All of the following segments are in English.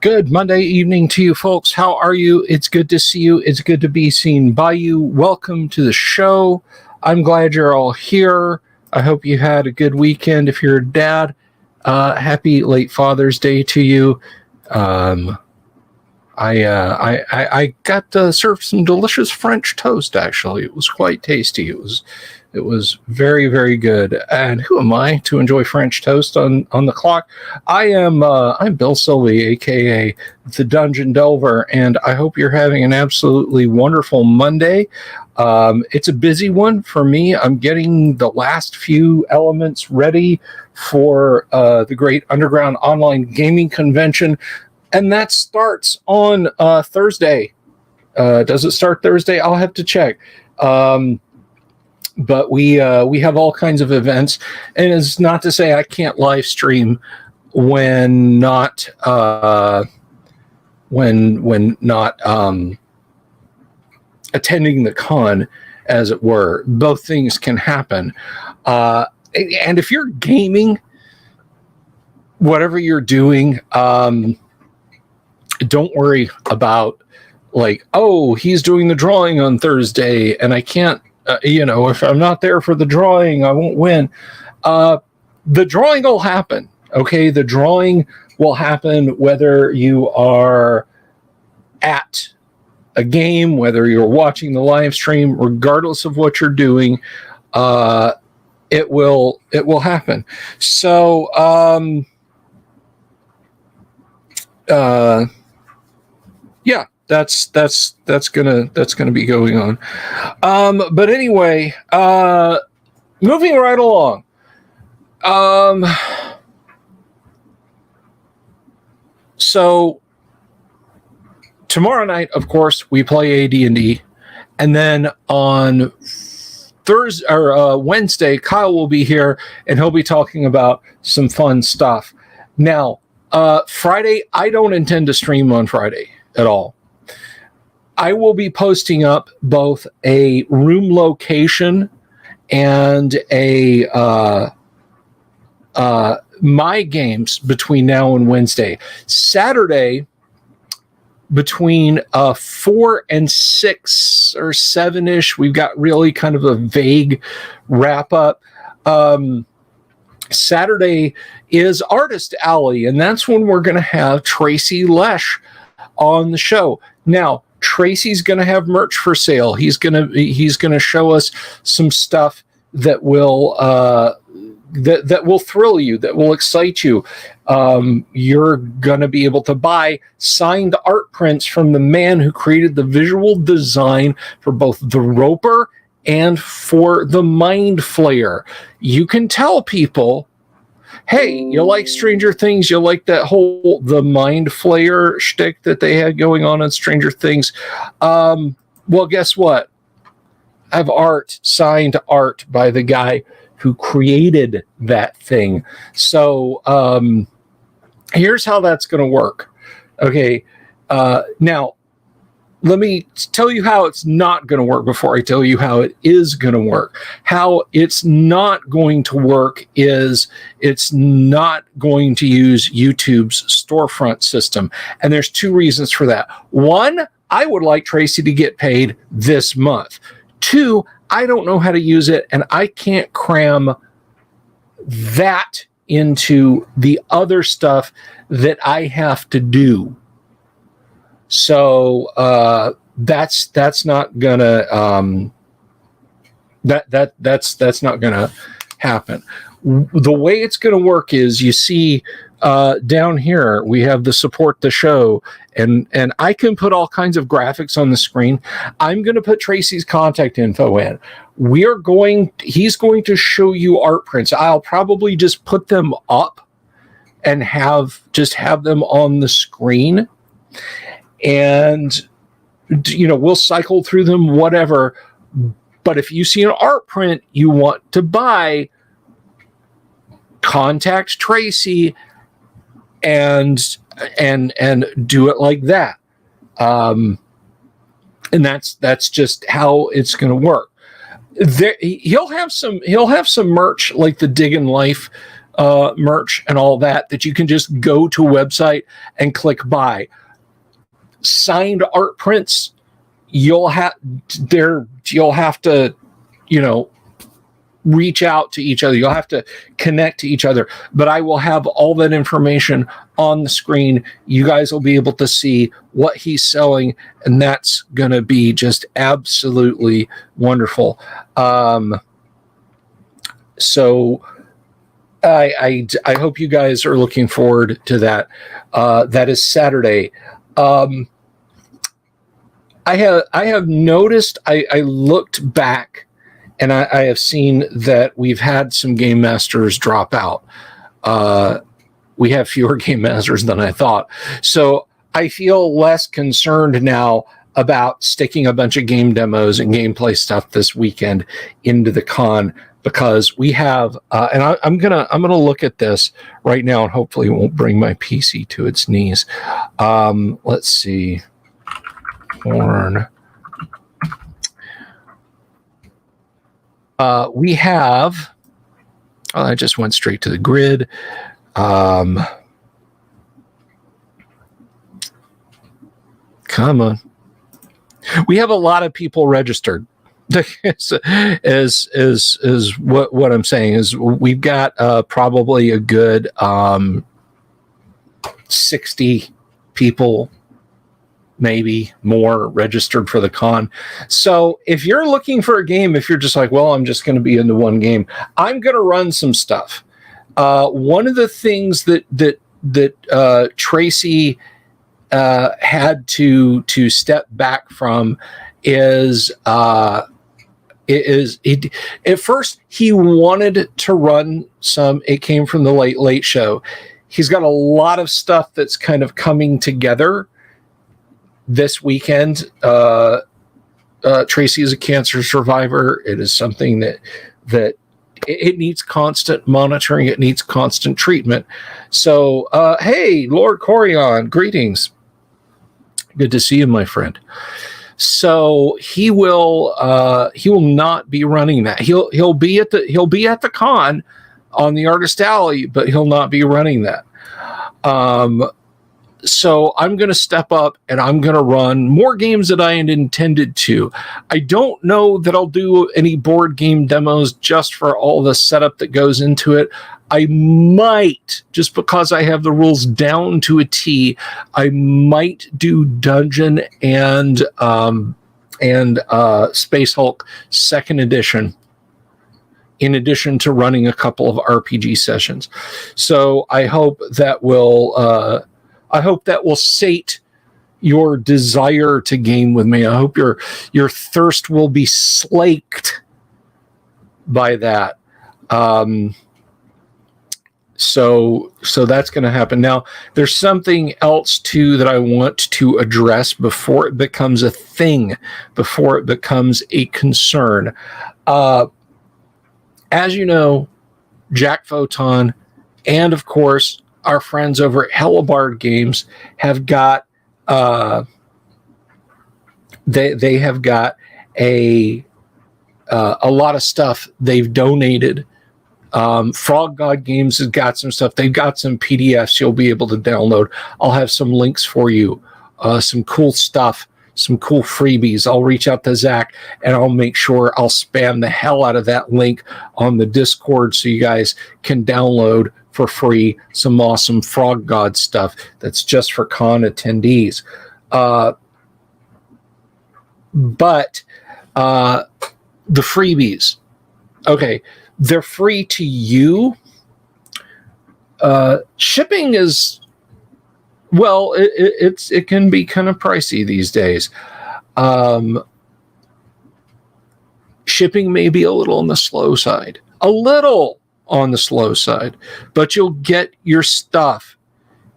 Good Monday evening to you folks. How are you? It's good to see you. It's good to be seen by you. Welcome to the show. I'm glad you're all here. I hope you had a good weekend. If you're a dad, happy late Father's Day to you. I got served some delicious French toast. Actually, it was quite tasty. It was very, very good. And who am I to enjoy French toast on the clock? I'm Bill Sylvie, aka the Dungeon Delver, and I hope you're having an absolutely wonderful Monday. It's a busy one for me. I'm getting the last few elements ready for the Great Underground Online Gaming Convention, and that starts on Thursday. Does it start Thursday? I'll have to check. But we have all kinds of events, and it's not to say I can't live stream when not attending the con, as it were. Both things can happen. And if you're gaming, whatever you're doing, don't worry about like, oh, he's doing the drawing on Thursday and I can't. If I'm not there for the drawing, I won't win. The drawing will happen. Okay. The drawing will happen whether you are at a game, whether you're watching the live stream, regardless of what you're doing, it will happen. So, yeah. That's gonna be going on. But anyway, moving right along. So tomorrow night, of course, we play AD&D, and then on Thursday or Wednesday, Kyle will be here and he'll be talking about some fun stuff. Now, Friday, I don't intend to stream on Friday at all. I will be posting up both a room location and a my games between now and Wednesday. Saturday, between 4 and 6 or 7-ish, we've got really kind of a vague wrap up. Saturday is Artist Alley, and that's when we're going to have Tracy Lesh on the show. Now, Tracy's going to have merch for sale. He's going to show us some stuff that will that will thrill you, that will excite you. You're going to be able to buy signed art prints from the man who created the visual design for both the Roper and for the Mind Flayer. You can tell people, hey, you like Stranger Things, you like that whole the Mind Flayer shtick that they had going on Stranger Things. Well, guess what? I have signed art by the guy who created that thing. So here's how that's going to work. Okay, now let me tell you how it's not going to work before I tell you how it is going to work. How it's not going to work is it's not going to use YouTube's storefront system. And there's two reasons for that. One, I would like Tracy to get paid this month. Two, I don't know how to use it, and I can't cram that into the other stuff that I have to do. So that's not gonna that's not gonna happen. The way it's gonna work is, you see down here we have the support the show, and I can put all kinds of graphics on the screen. I'm gonna put Tracy's contact info in. He's going to show you art prints. I'll probably just put them up and have them on the screen. And, we'll cycle through them, whatever. But if you see an art print you want to buy, contact Tracy and do it like that. And that's just how it's going to work. He'll have some merch like the Diggin' Life merch and all that you can just go to a website and click buy. Signed art prints, you'll have to, reach out to each other. You'll have to connect to each other, but I will have all that information on the screen. You guys will be able to see what he's selling, and that's going to be just absolutely wonderful. So I hope you guys are looking forward to that. That is Saturday. I have noticed, I looked back, and I have seen that we've had some game masters drop out. We have fewer game masters than I thought. So I feel less concerned now about sticking a bunch of game demos and gameplay stuff this weekend into the con, because we have, and I'm gonna look at this right now, and hopefully it won't bring my PC to its knees. Let's see. Horn. We have, I just went straight to the grid. Come on. We have a lot of people registered. is what I'm saying is we've got probably a good 60 people, maybe more, registered for the con. So if you're looking for a game, if you're just like, well, I'm just going to be into one game, I'm going to run some stuff. One of the things that Tracy had to step back from is at first he wanted to run some. It came from the Late Show. He's got a lot of stuff that's kind of coming together this weekend. Tracy is a cancer survivor. It is something that it needs constant monitoring. It needs constant treatment. So, hey, Lord Corion, greetings. Good to see you, my friend. So he will not be running that. He'll be at the con on the Artist Alley, but he'll not be running that. So I'm going to step up and I'm going to run more games that I had intended to. I don't know that I'll do any board game demos just for all the setup that goes into it. I might, just because I have the rules down to a T, I might do Dungeon and Space Hulk 2nd edition, in addition to running a couple of RPG sessions. So I hope that will sate your desire to game with me. I hope your thirst will be slaked by that. So that's going to happen. Now, there's something else too that I want to address before it becomes a thing, before it becomes a concern. As you know, Jack Photon and of course our friends over at Hellabard Games have got they have got a lot of stuff they've donated. Frog God Games has got some stuff. They've got some PDFs you'll be able to download. I'll have some links for you, some cool stuff, some cool freebies. I'll reach out to Zach and I'll make sure I'll spam the hell out of that link on the Discord so you guys can download for free some awesome Frog God stuff that's just for con attendees. But the freebies, okay, they're free to you. Shipping is, well, it can be kind of pricey these days. Shipping may be a little on the slow side, but you'll get your stuff.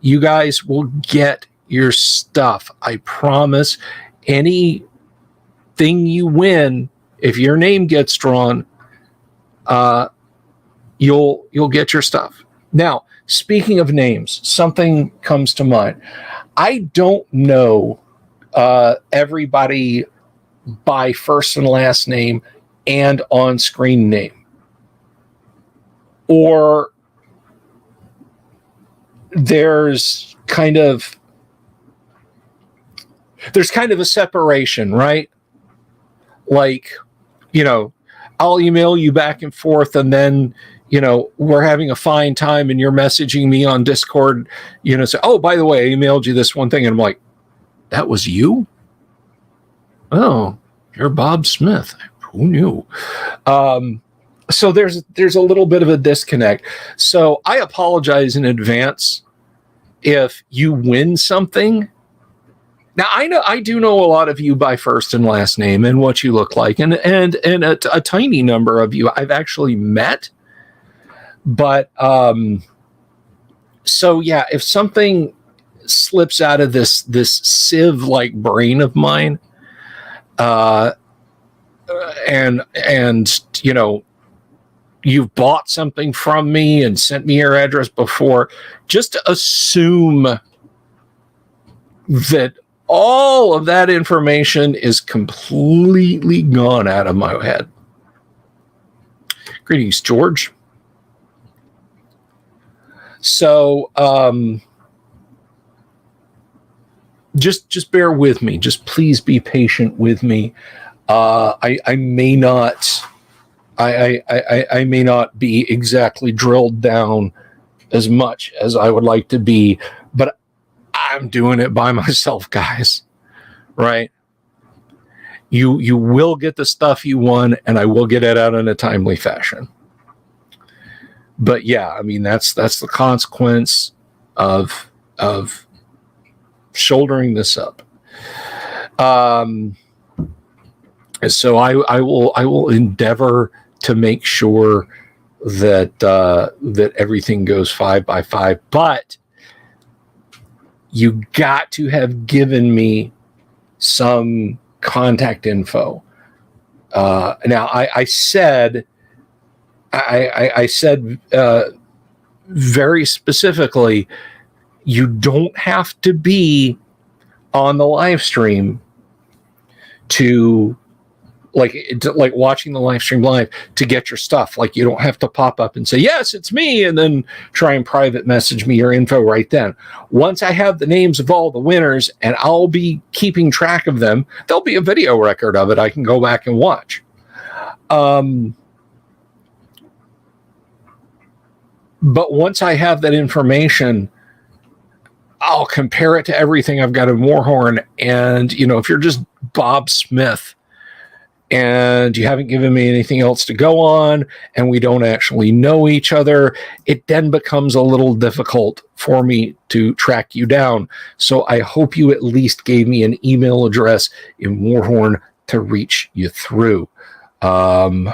You guys will get your stuff. I promise. Anything you win, if your name gets drawn, you'll get your stuff. Now, speaking of names, something comes to mind. I don't know everybody by first and last name and on-screen name, or there's kind of a separation, right? Like, I'll email you back and forth, and then, we're having a fine time and you're messaging me on Discord, say, oh, by the way, I emailed you this one thing. And I'm like, that was you? Oh, you're Bob Smith. Who knew? So there's a little bit of a disconnect. So I apologize in advance if you win something. Now, I do know a lot of you by first and last name and what you look like, and a tiny number of you I've actually met. But so yeah, if something slips out of this sieve-like brain of mine, and you've bought something from me and sent me your address before, just assume that all of that information is completely gone out of my head. Greetings, George. So just bear with me. Just please be patient with me. I may not be exactly drilled down as much as I would like to be, but I'm doing it by myself, guys. Right? You will get the stuff you won, and I will get it out in a timely fashion. But yeah, I mean that's the consequence of shouldering this up. So I will endeavor to make sure that everything goes 5 by 5, but you got to have given me some contact info. Now I said very specifically, you don't have to be on the live stream to watching the live stream live to get your stuff. Like, you don't have to pop up and say, yes, it's me, and then try and private message me your info right then. Once I have the names of all the winners, and I'll be keeping track of them, there'll be a video record of it I can go back and watch. But once I have that information, I'll compare it to everything I've got in Warhorn. And, if you're just Bob Smith and you haven't given me anything else to go on, and we don't actually know each other, it then becomes a little difficult for me to track you down. So I hope you at least gave me an email address in Warhorn to reach you through. Pardon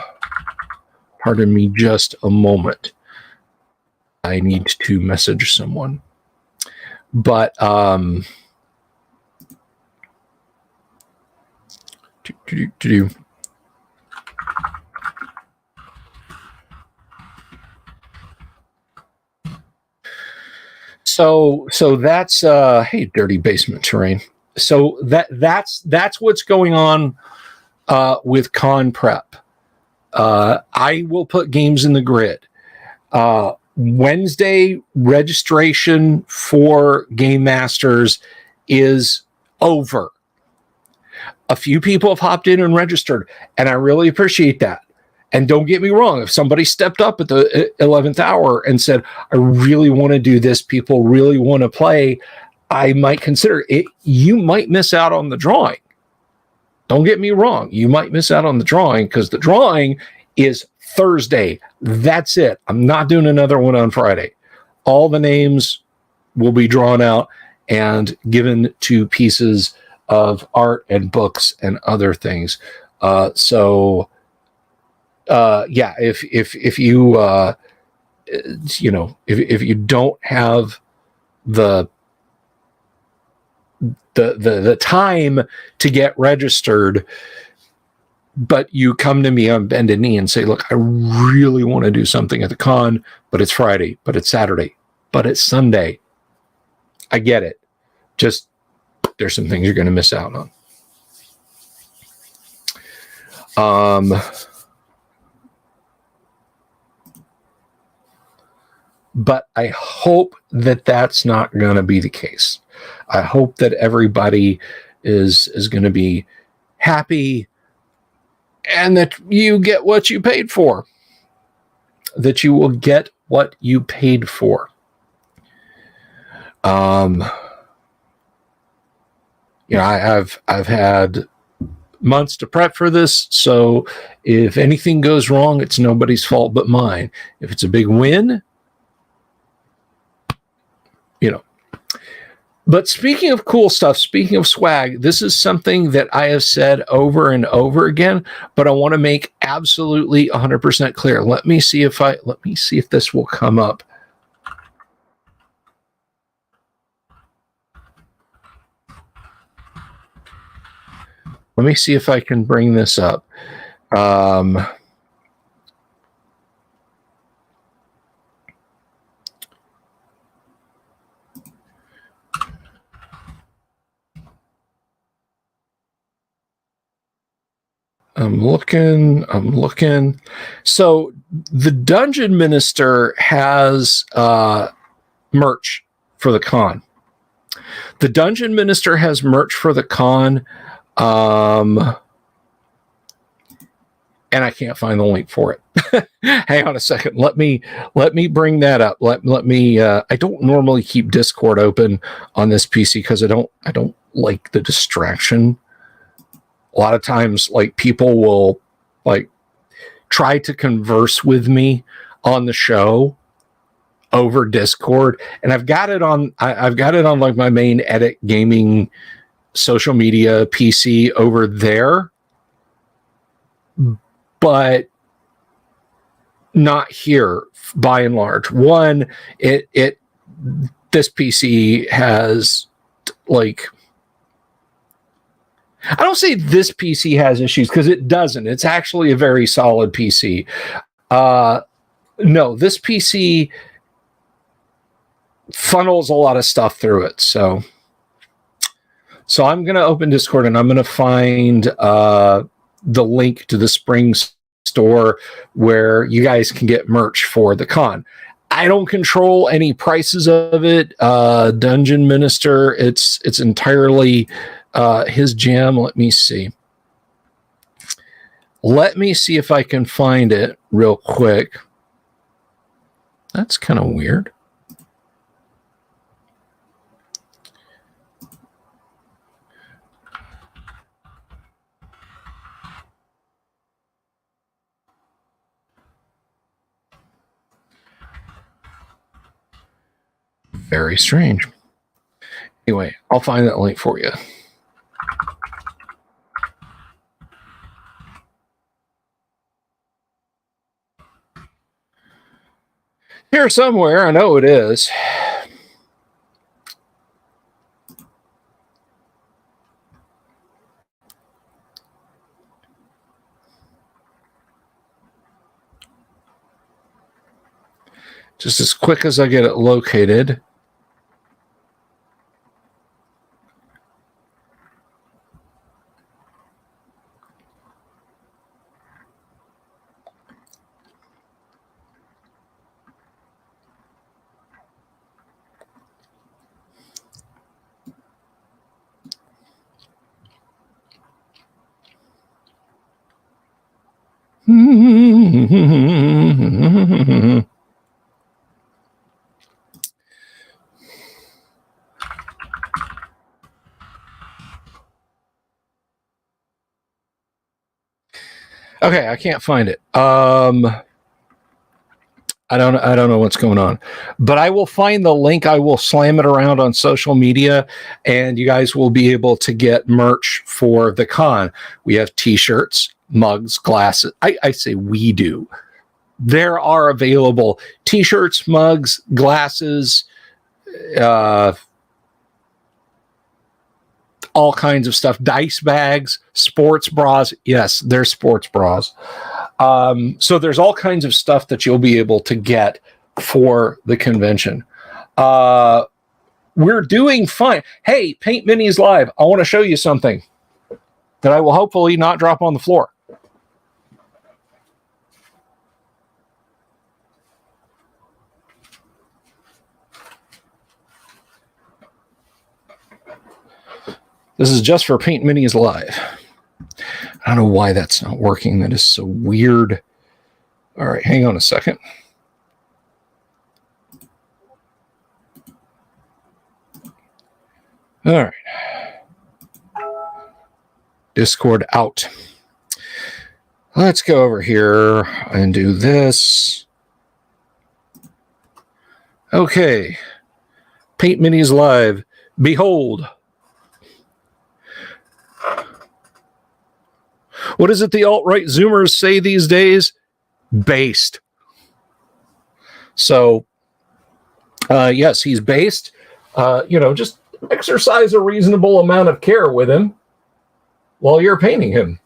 me just a moment. I need to message someone. But so that's hey, dirty basement terrain. So that's what's going on with con prep. I will put games in the grid. Wednesday registration for Game Masters is over. A few people have hopped in and registered, and I really appreciate that. And don't get me wrong, if somebody stepped up at the 11th hour and said, I really want to do this, people really want to play, I might consider it. You might miss out on the drawing. Don't get me wrong. You might miss out on the drawing, because the drawing is Thursday. That's it. I'm not doing another one on Friday. All the names will be drawn out and given to pieces of art and books and other things. Yeah, if you if you don't have the time to get registered, but you come to me on bended knee and say, look, I really want to do something at the con, but it's Friday, but it's Saturday, but it's Sunday. I get it. Just, there's some things you're going to miss out on. but I hope that that's not going to be the case. I hope that everybody is going to be happy and that you get what you paid for. That you will get what you paid for. I've had months to prep for this, so if anything goes wrong, it's nobody's fault but mine. If it's a big win, But speaking of cool stuff, speaking of swag, this is something that I have said over and over again, but I want to make absolutely 100% clear. Let me see if this will come up. Let me see if I can bring this up. I'm looking. So the Dungeon Minister has merch for the con. The Dungeon Minister has merch for the con. And I can't find the link for it. Hang on a second. Let me bring that up. Let me I don't normally keep Discord open on this PC because I don't like the distraction. A lot of times, like, people will like try to converse with me on the show over Discord, and I've got it on like my main edit gaming social media PC over there, but not here by and large. One, this PC has, like, I don't say this PC has issues because it doesn't. It's actually a very solid PC. No, this PC funnels a lot of stuff through it. So I'm going to open Discord and I'm going to find the link to the Spring store where you guys can get merch for the con. I don't control any prices of it. Dungeon Minister, it's entirely his jam. Let me see if I can find it real quick. That's kind of weird. Very strange. Anyway, I'll find that link for you. Here somewhere, I know it is. Just as quick as I get it located. Okay, I can't find it. I don't know what's going on, but I will find the link. I will slam it around on social media, and you guys will be able to get merch for the con. We have t-shirts, mugs, glasses. I say we do. There are available t-shirts, mugs, glasses, all kinds of stuff, dice bags, sports bras. Yes, there's sports bras. So there's all kinds of stuff that you'll be able to get for the convention. We're doing fine. Hey, Paint Minis Live, I want to show you something that I will hopefully not drop on the floor. This is just for Paint Minis Live. I don't know why that's not working. That is so weird. All right, hang on a second. All right. Discord out. Let's go over here and do this. Okay. Paint Minis Live. Behold. What is it the alt-right Zoomers say these days? Based. So, yes, he's based. Just exercise a reasonable amount of care with him while you're painting him.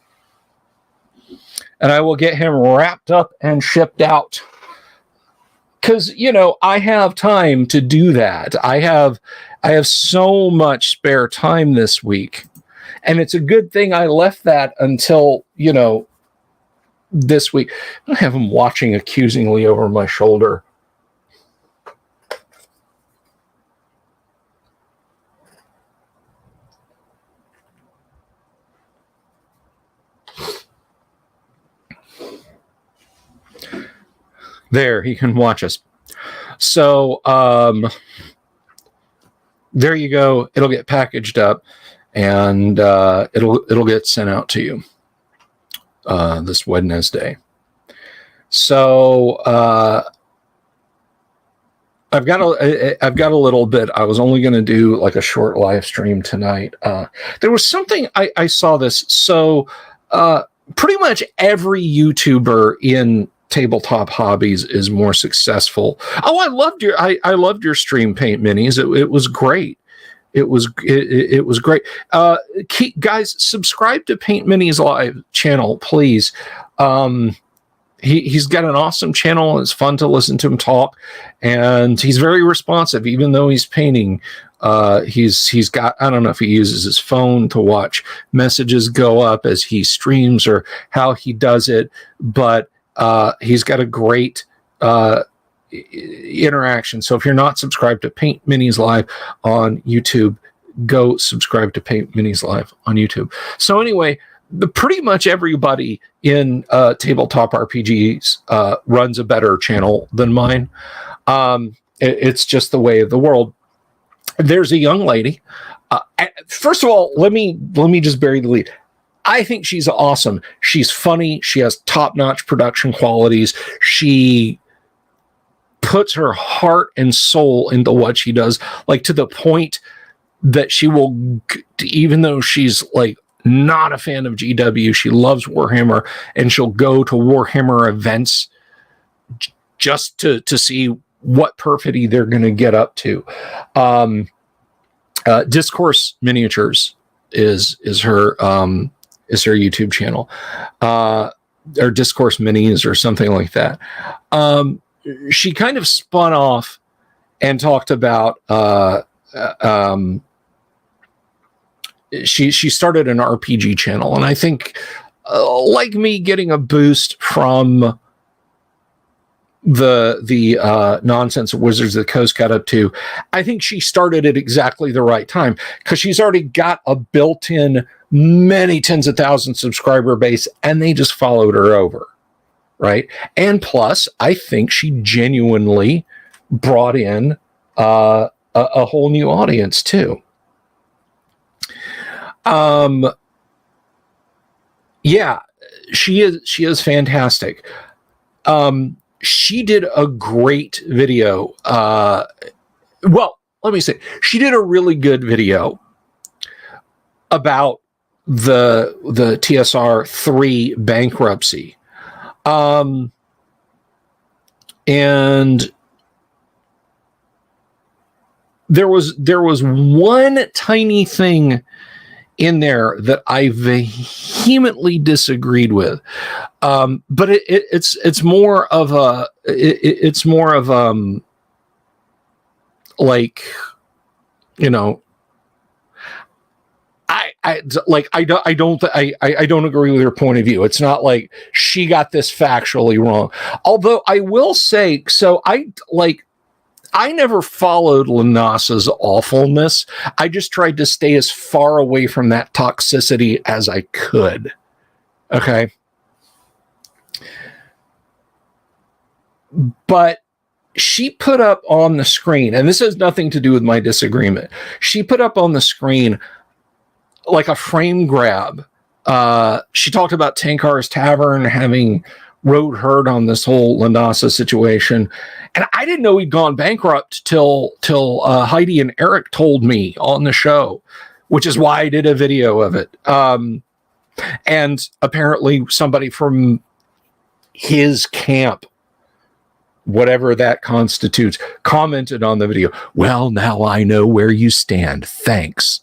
And I will get him wrapped up and shipped out. Because, I have time to do that. I have so much spare time this week. And it's a good thing I left that until, this week. I have him watching accusingly over my shoulder. There, he can watch us. So, there you go. It'll get packaged up, and it'll get sent out to you this Wednesday. So, I've got a little bit. I was only going to do like a short live stream tonight. There was something I saw this. So, pretty much every YouTuber in tabletop hobbies is more successful. Oh, I loved your stream, Paint Minis. It was great. It was great. Guys, subscribe to Paint Minis Live channel, please. He's got an awesome channel. It's fun to listen to him talk, and he's very responsive, even though he's painting. He's got, I don't know if he uses his phone to watch messages go up as he streams or how he does it, but he's got a great interaction. So if you're not subscribed to Paint Minis Live on YouTube, go subscribe to Paint Minis Live on YouTube. So anyway, pretty much everybody in tabletop RPGs runs a better channel than mine. It's just the way of the world. There's a young lady. First of all, let me just bury the lead. I think she's awesome. She's funny. She has top-notch production qualities. She puts her heart and soul into what she does, like to the point that she will, even though she's like not a fan of GW, she loves Warhammer, and she'll go to Warhammer events just to see what perfidy they're going to get up to. Discourse Miniatures is her YouTube channel, or Discourse Minis or something like that. She kind of spun off and talked about she started an RPG channel, and I think like me, getting a boost from the nonsense of Wizards of the Coast got up to, I think she started at exactly the right time, because she's already got a built-in many tens of thousands subscriber base, and they just followed her over, right? And plus, I think she genuinely brought in a whole new audience too. Yeah, she is fantastic. She did a great video. Well, let me say, she did a really good video about the TSR 3 bankruptcy. And there was one tiny thing in there that I vehemently disagreed with, but it's more of a like, you know, I don't agree with her point of view. It's not like she got this factually wrong. Although I will say, so I like, I never followed Lanassa's awfulness. I just tried to stay as far away from that toxicity as I could. Okay. But she put up on the screen, and this has nothing to do with my disagreement. She put up on the screen like a frame grab. She talked about Tankar's Tavern having rode herd on this whole Lanassa situation. And I didn't know he'd gone bankrupt till Heidi and Eric told me on the show, which is why I did a video of it. And apparently somebody from his camp, whatever that constitutes, commented on the video, well, now I know where you stand. Thanks.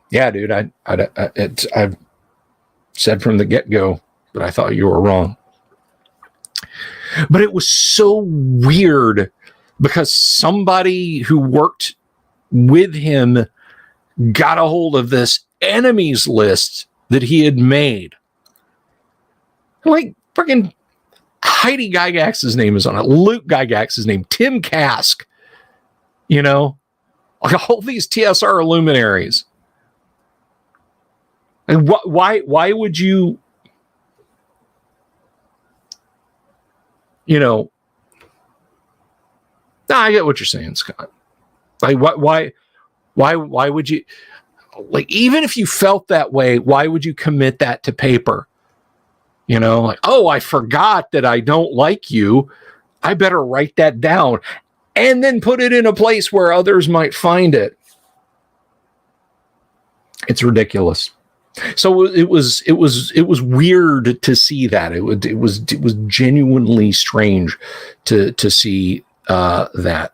Yeah, dude, I've said from the get-go that I thought you were wrong. But it was so weird because somebody who worked with him got a hold of this enemies list that he had made. Like freaking Heidi Gygax's name is on it. Luke Gygax's name. Tim Kask. You know, like all these TSR luminaries. And why would you, you know, no, I get what you're saying, Scott. Like, why would you, like, even if you felt that way, why would you commit that to paper? You know, like, oh, I forgot that I don't like you. I better write that down and then put it in a place where others might find it. It's ridiculous. So it was weird to see that. It was genuinely strange to see that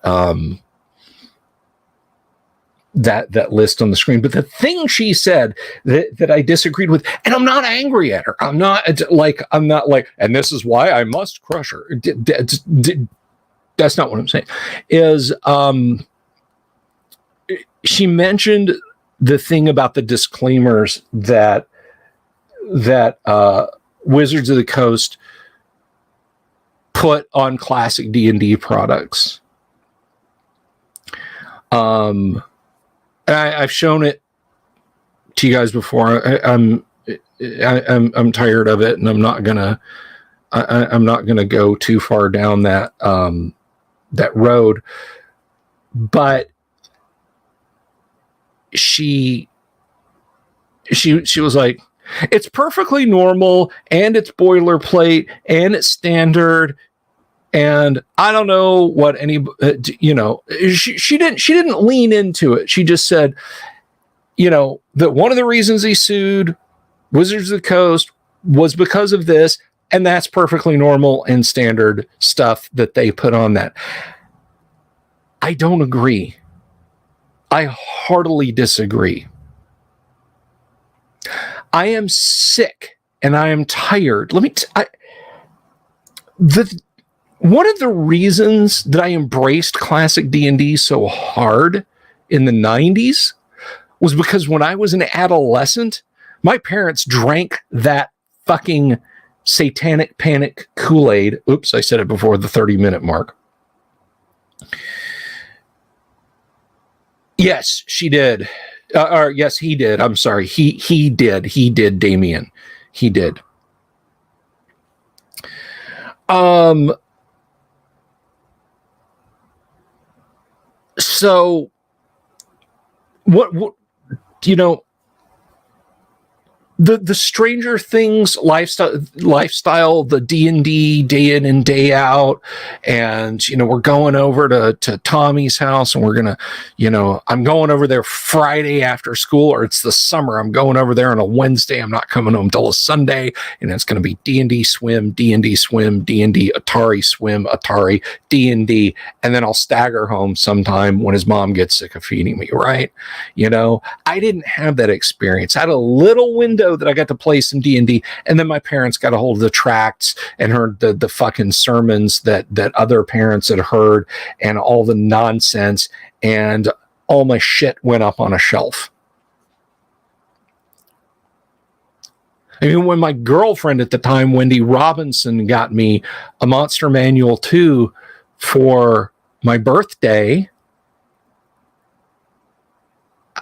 list on the screen. But the thing she said that I disagreed with, and I'm not angry at her. I'm not like, and this is why I must crush her. That's not what I'm saying. Is she mentioned the thing about the disclaimers that Wizards of the Coast put on classic D&D products. I've shown it to you guys before. I'm tired of it, and I'm not gonna go too far down that road. But she was like, it's perfectly normal, and it's boilerplate, and it's standard, and I don't know what any, you know, she didn't lean into it. She just said, you know, that one of the reasons he sued Wizards of the Coast was because of this, and that's perfectly normal and standard stuff that they put on that. I don't agree. I heartily disagree. I am sick and I am tired. One of the reasons that I embraced classic D&D so hard in the 90s was because when I was an adolescent, my parents drank that fucking satanic panic Kool-Aid. Oops, I said it before the 30-minute mark. Yes, she did. Or yes, he did. I'm sorry. He did. He did, Damien. He did. So what you know, the Stranger Things lifestyle, the D&D day in and day out, and you know, we're going over to Tommy's house, and we're gonna, you know, I'm going over there Friday after school, or it's the summer. I'm going over there on a Wednesday. I'm not coming home till a Sunday, and it's gonna be D&D swim, D&D swim, D&D Atari swim, Atari D&D, and then I'll stagger home sometime when his mom gets sick of feeding me. Right? You know, I didn't have that experience. I had a little window that I got to play some D&D, and then my parents got a hold of the tracts and heard the fucking sermons that other parents had heard, and all the nonsense, and all my shit went up on a shelf. I mean, when my girlfriend at the time, Wendy Robinson, got me a Monster Manual 2 for my birthday,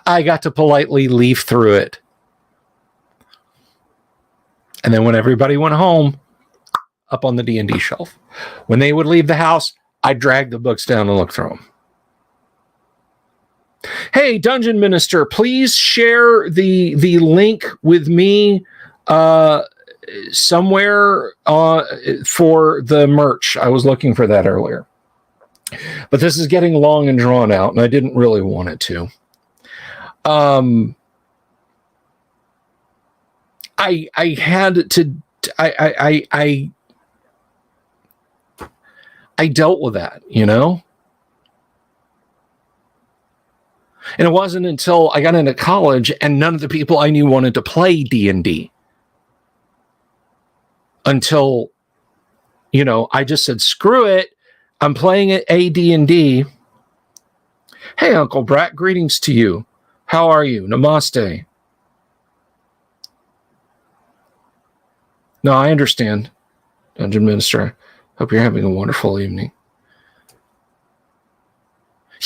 I got to politely leaf through it. And then when everybody went home, up on the D&D shelf. When they would leave the house, I'd drag the books down and look through them. Hey, Dungeon Minister, please share the link with me somewhere for the merch. I was looking for that earlier. But this is getting long and drawn out, and I didn't really want it to. I had to. I dealt with that, you know? And it wasn't until I got into college and none of the people I knew wanted to play D&D. Until, you know, I just said, screw it. I'm playing at AD&D. Hey, Uncle Brat, greetings to you. How are you? Namaste. No, I understand, Dungeon Minister. Hope you're having a wonderful evening.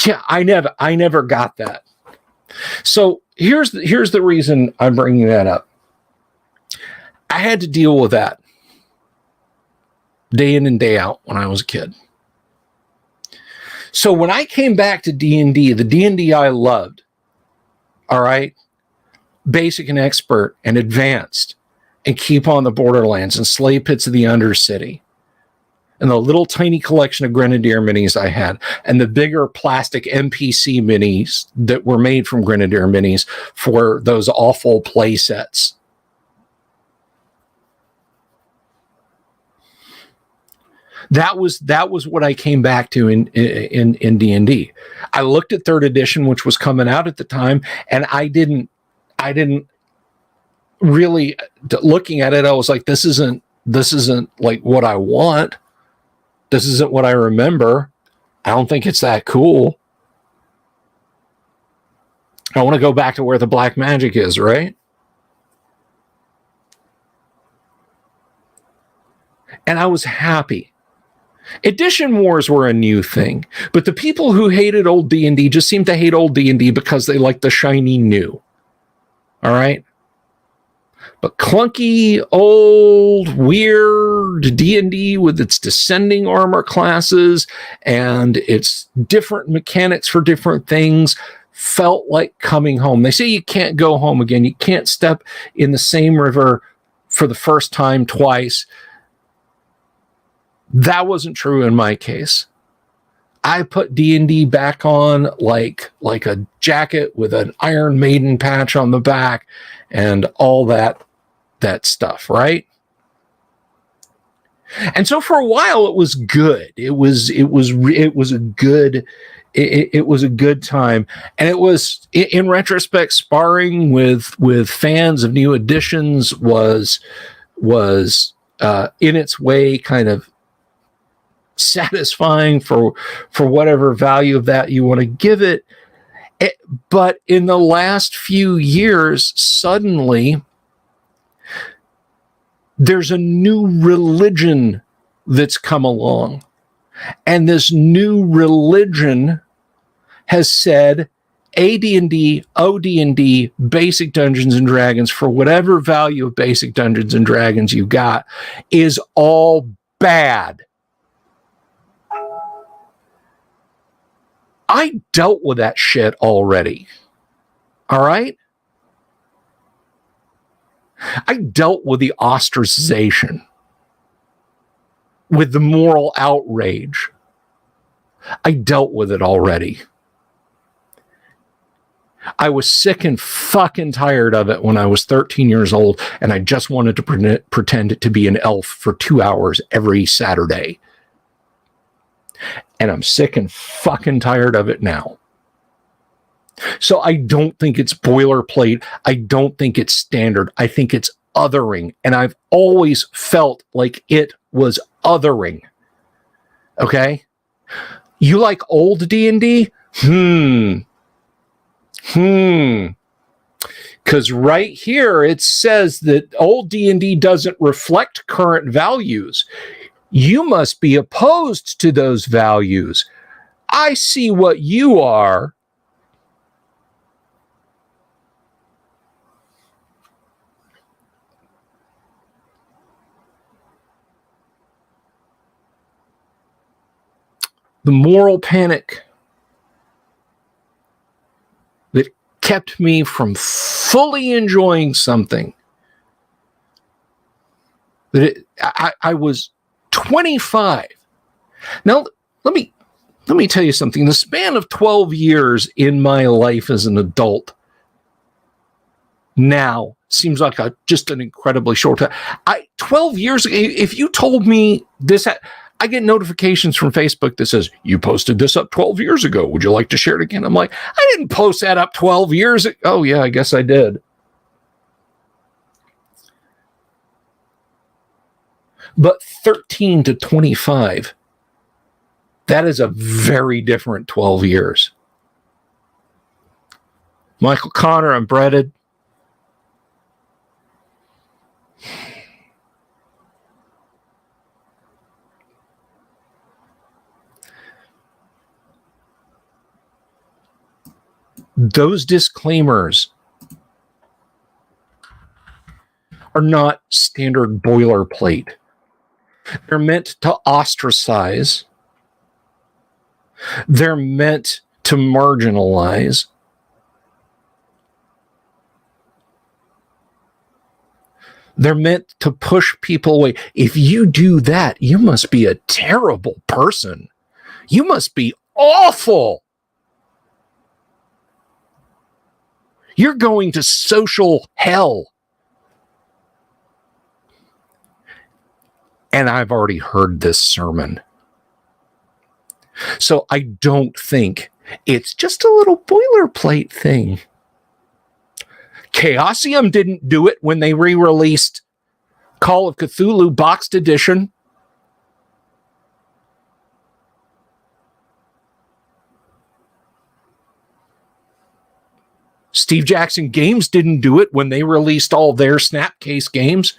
Yeah, I never got that. So here's the reason I'm bringing that up. I had to deal with that day in and day out when I was a kid. So when I came back to D&D, the D&D I loved, all right, basic and expert and advanced, and keep on the Borderlands and Slave Pits of the Undercity, and the little tiny collection of Grenadier minis I had, and the bigger plastic NPC minis that were made from Grenadier minis for those awful play sets. That was what I came back to in D&D. I looked at 3rd edition, which was coming out at the time, and I didn't really, looking at it, I was like, this isn't like what I want. This isn't what I remember. I don't think it's that cool. I want to go back to where the black magic is, right? And I was happy. Edition wars were a new thing, but the people who hated old D&D just seemed to hate old D&D because they liked the shiny new. All right? But clunky, old, weird D&D with its descending armor classes and its different mechanics for different things felt like coming home. They say you can't go home again. You can't step in the same river for the first time twice. That wasn't true in my case. I put D&D back on like a jacket with an Iron Maiden patch on the back and all that stuff, right? And so for a while it was good. It was a good time, and it was, in retrospect, sparring with fans of new editions was in its way kind of satisfying for whatever value of that you want to give it. But in the last few years, suddenly there's a new religion that's come along, and this new religion has said AD&D, OD&D, basic Dungeons and Dragons, for whatever value of basic Dungeons and Dragons you got, is all bad. I dealt with that shit already. All right? I dealt with the ostracization, with the moral outrage. I dealt with it already. I was sick and fucking tired of it when I was 13 years old, and I just wanted to pretend to be an elf for 2 hours every Saturday. And I'm sick and fucking tired of it now. So I don't think it's boilerplate. I don't think it's standard. I think it's othering. And I've always felt like it was othering. Okay? You like old D&D? Because right here it says that old D&D doesn't reflect current values. You must be opposed to those values. I see what you are. The moral panic that kept me from fully enjoying something. I was 25. Now, let me tell you something. The span of 12 years in my life as an adult now seems like just an incredibly short time. 12 years ago, if you told me this, I get notifications from Facebook that says, you posted this up 12 years ago. Would you like to share it again? I'm like, I didn't post that up 12 years ago. Oh, yeah, I guess I did. But 13 to 25, that is a very different 12 years. Michael Connor, I'm breaded. Those disclaimers are not standard boilerplate. They're meant to ostracize. They're meant to marginalize. They're meant to push people away. If you do that, you must be a terrible person. You must be awful. You're going to social hell. And I've already heard this sermon. So I don't think it's just a little boilerplate thing. Chaosium didn't do it when they re-released Call of Cthulhu Boxed Edition. Steve Jackson Games didn't do it when they released all their Snapcase games.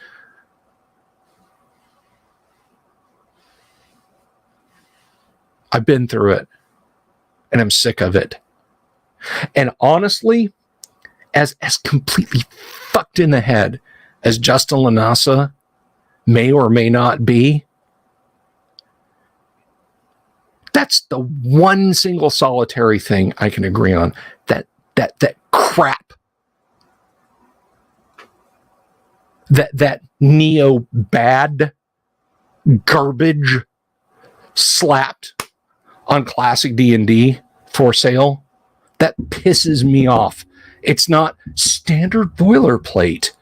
I've been through it, and I'm sick of it. And honestly, as completely fucked in the head as Justin Lanasa may or may not be, that's the one single solitary thing I can agree on. That crap, that neo bad garbage slapped on classic D&D for sale, that pisses me off. It's not standard boilerplate.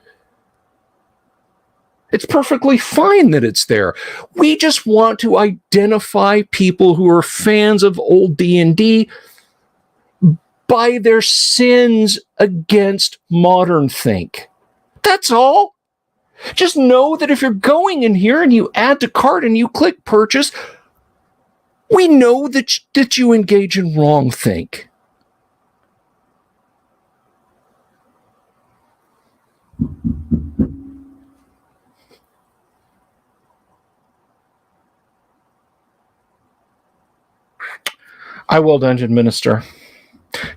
It's perfectly fine that it's there. We just want to identify people who are fans of old D&D by their sins against modern think. That's all. Just know that if you're going in here and you add to cart and you click purchase, we know that you engage in wrong think. I will, Dungeon Minister.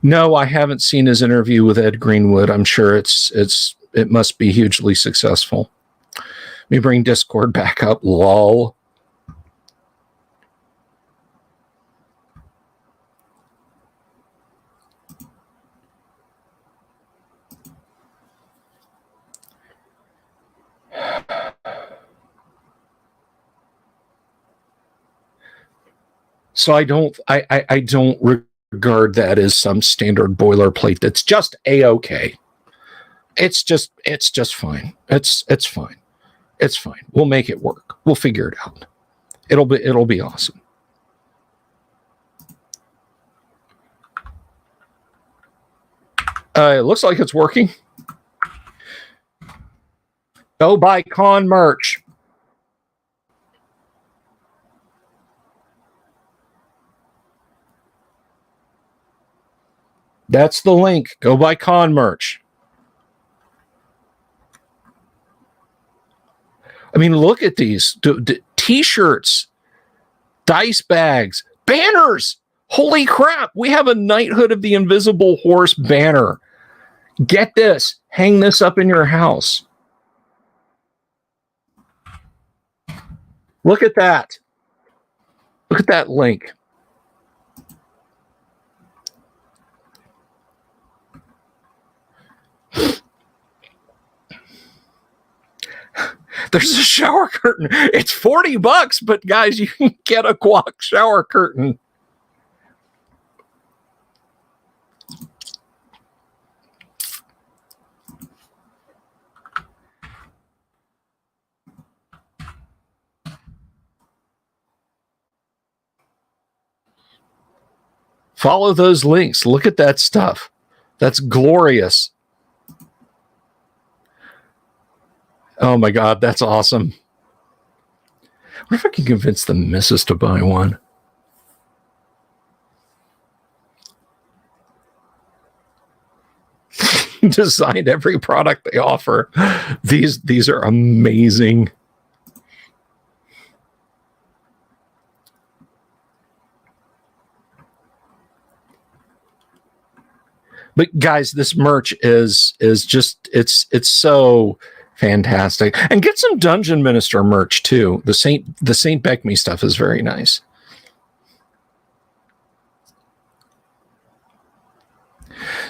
No, I haven't seen his interview with Ed Greenwood. I'm sure it must be hugely successful. Let me bring Discord back up. Lol. So I don't regard that as some standard boilerplate that's just A-okay. It's just fine. It's fine. It's fine. We'll make it work. We'll figure it out. It'll be awesome. It looks like it's working. Go buy con merch. That's the link. Go buy con merch. I mean, look at these. t-shirts, dice bags, banners. Holy crap. We have a Knighthood of the Invisible Horse banner. Get this. Hang this up in your house. Look at that. Look at that link. There's a shower curtain. It's $40, but guys, you can get a guac shower curtain. Follow those links. Look at that stuff. That's glorious. Oh my God, that's awesome. What if I can convince the missus to buy one? Designed every product they offer. These are amazing. But guys, this merch is just it's so fantastic. And get some Dungeon Minister merch too. The Saint Beckme stuff is very nice.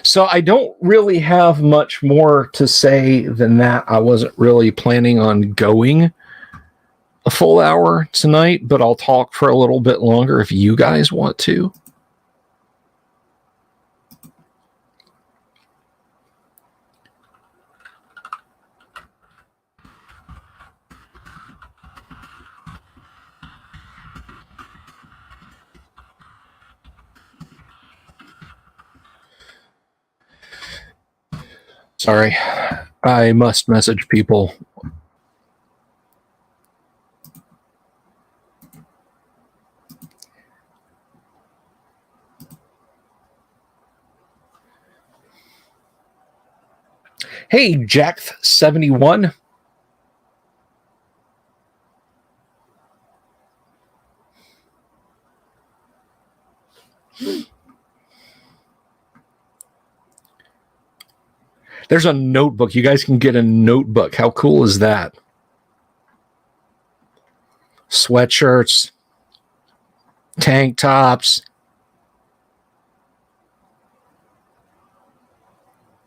So I don't really have much more to say than that. I wasn't really planning on going a full hour tonight, but I'll talk for a little bit longer if you guys want to. Sorry, I must message people. Hey, Jack71. There's a notebook. You guys can get a notebook. How cool is that? Sweatshirts, tank tops.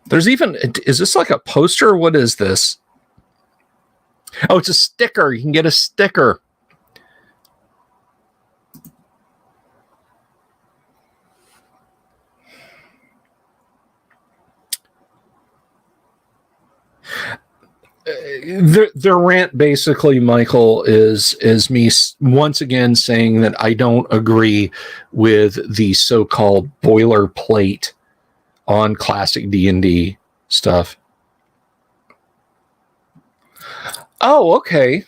There's even, is this like a poster? What is this? Oh, it's a sticker. You can get a sticker. The rant basically, Michael, is me once again saying that I don't agree with the so-called boilerplate on classic D&D stuff. Oh, okay.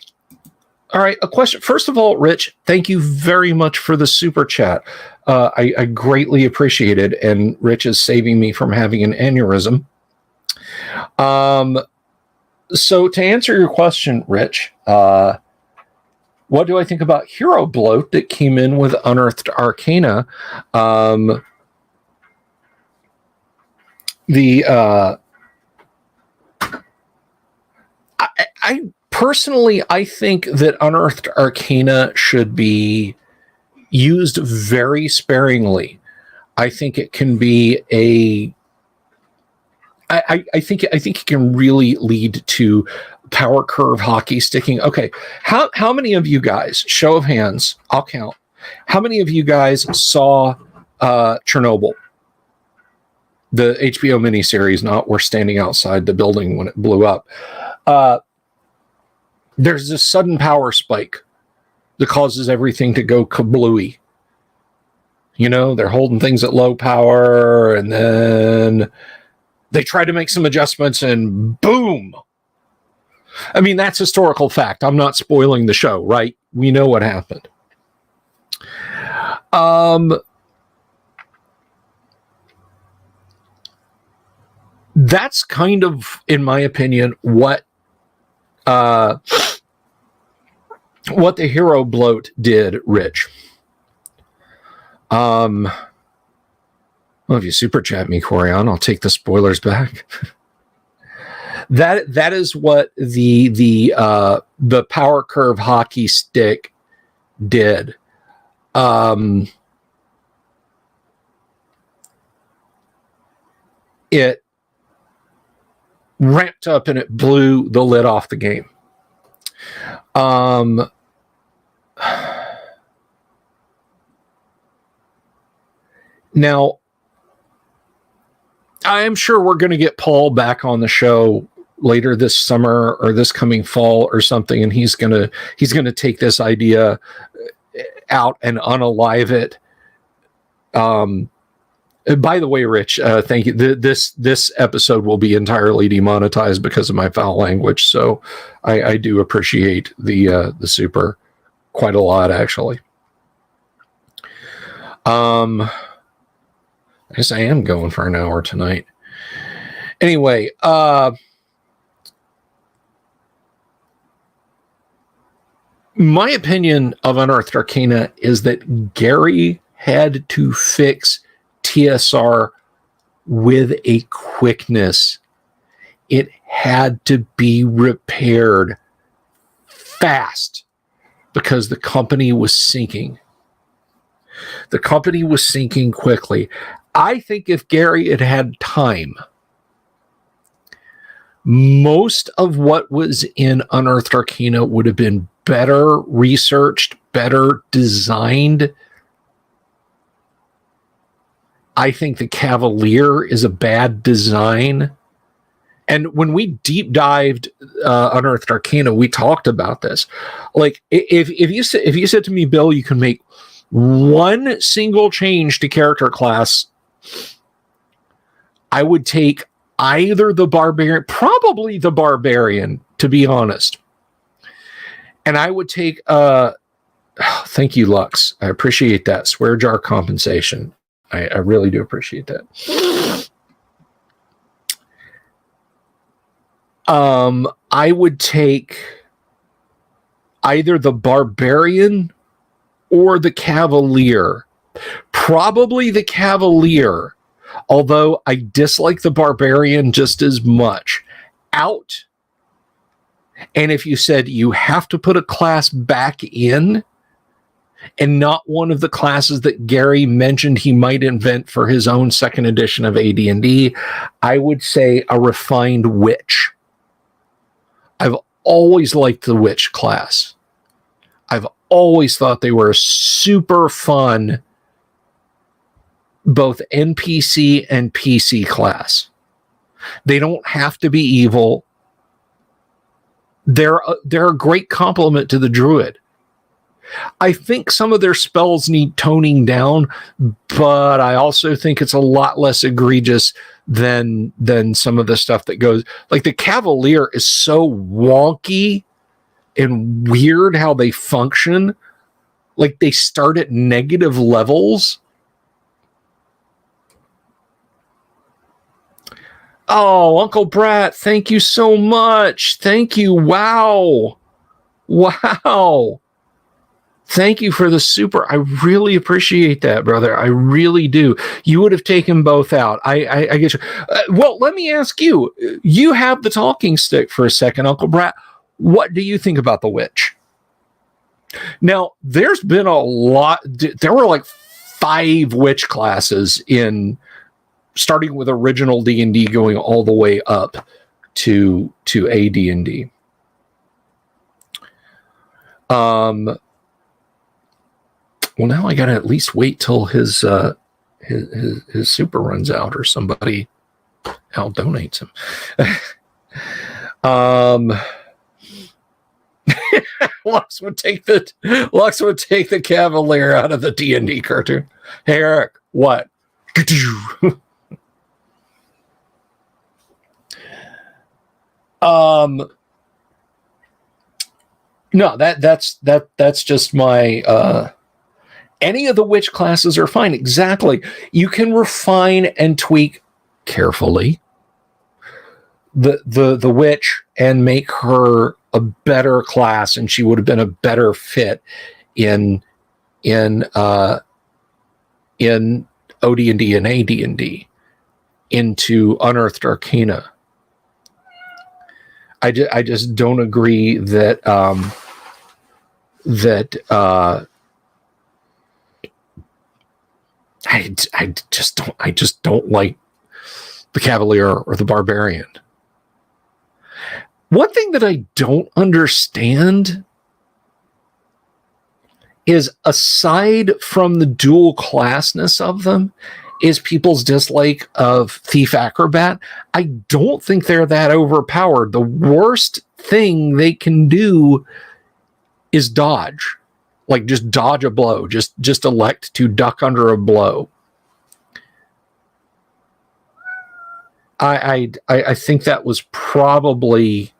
All right, a question. First of all, Rich, thank you very much for the super chat. I greatly appreciate it, and Rich is saving me from having an aneurysm. So to answer your question, Rich, what do I think about Hero Bloat that came in with Unearthed Arcana? I personally, I think that Unearthed Arcana should be used very sparingly. I think it can be I think it can really lead to power curve hockey sticking. Okay, how many of you guys, show of hands, I'll count. How many of you guys saw Chernobyl, the HBO miniseries? Not We're Standing Outside the Building when it blew up. There's this sudden power spike that causes everything to go kablooey. You know, they're holding things at low power, and then they try to make some adjustments, and boom. I mean, that's historical fact. I'm not spoiling the show, right? We know what happened. That's kind of, in my opinion, what what the hero bloat did, Rich. Well, if you super chat me, Corian, I'll take the spoilers back. that is what the power curve hockey stick did. It ramped up and it blew the lid off the game. Now, I am sure we're going to get Paul back on the show later this summer or this coming fall or something, and he's going to take this idea out and unalive it. By the way, Rich, thank you. This episode will be entirely demonetized because of my foul language, so I do appreciate the super quite a lot, actually. I guess I am going for an hour tonight. Anyway, my opinion of Unearthed Arcana is that Gary had to fix TSR with a quickness. It had to be repaired fast because the company was sinking. The company was sinking quickly. I think if Gary had had time, most of what was in Unearthed Arcana would have been better researched, better designed. I think the Cavalier is a bad design. And when we deep dived Unearthed Arcana, we talked about this. Like, if you said to me, Bill, you can make one single change to character class, I would take either the Barbarian, probably the Barbarian, to be honest. And I would take, thank you, Lux. I appreciate that. Swear jar compensation. I really do appreciate that. I would take either the Barbarian or the Cavalier. Probably the Cavalier, although I dislike the Barbarian just as much. Out. And if you said you have to put a class back in, and not one of the classes that Gary mentioned he might invent for his own second edition of AD&D, I would say a refined witch. I've always liked the witch class. I've always thought they were super fun, both NPC and PC class. They don't have to be evil. They're a great complement to the druid. I think some of their spells need toning down, but I also think it's a lot less egregious than some of the stuff that goes. Like the Cavalier is so wonky and weird how they function. Like they start at negative levels. Oh, Uncle Brat, thank you so much. Thank you. Wow. Thank you for the super. I really appreciate that, brother. I really do. You would have taken both out. I get you. Well, let me ask you. You have the talking stick for a second, Uncle Brat. What do you think about the witch? Now, there's been a lot. There were like 5 witch classes in, starting with original D&D, going all the way up to AD&D. Well, now I got to at least wait till his super runs out or somebody out donates him. Lux would take the Cavalier out of the D&D cartoon. Hey, Eric, what? No, that's just my any of the witch classes are fine. Exactly. You can refine and tweak carefully the witch and make her a better class, and she would have been a better fit in OD&D and AD&D into Unearthed Arcana. I just don't agree that I just don't like the Cavalier or the Barbarian. One thing that I don't understand is, aside from the dual classness of them, is people's dislike of Thief Acrobat. I don't think they're that overpowered. The worst thing they can do is dodge. Like, just dodge a blow. Just elect to duck under a blow. I think that was probably,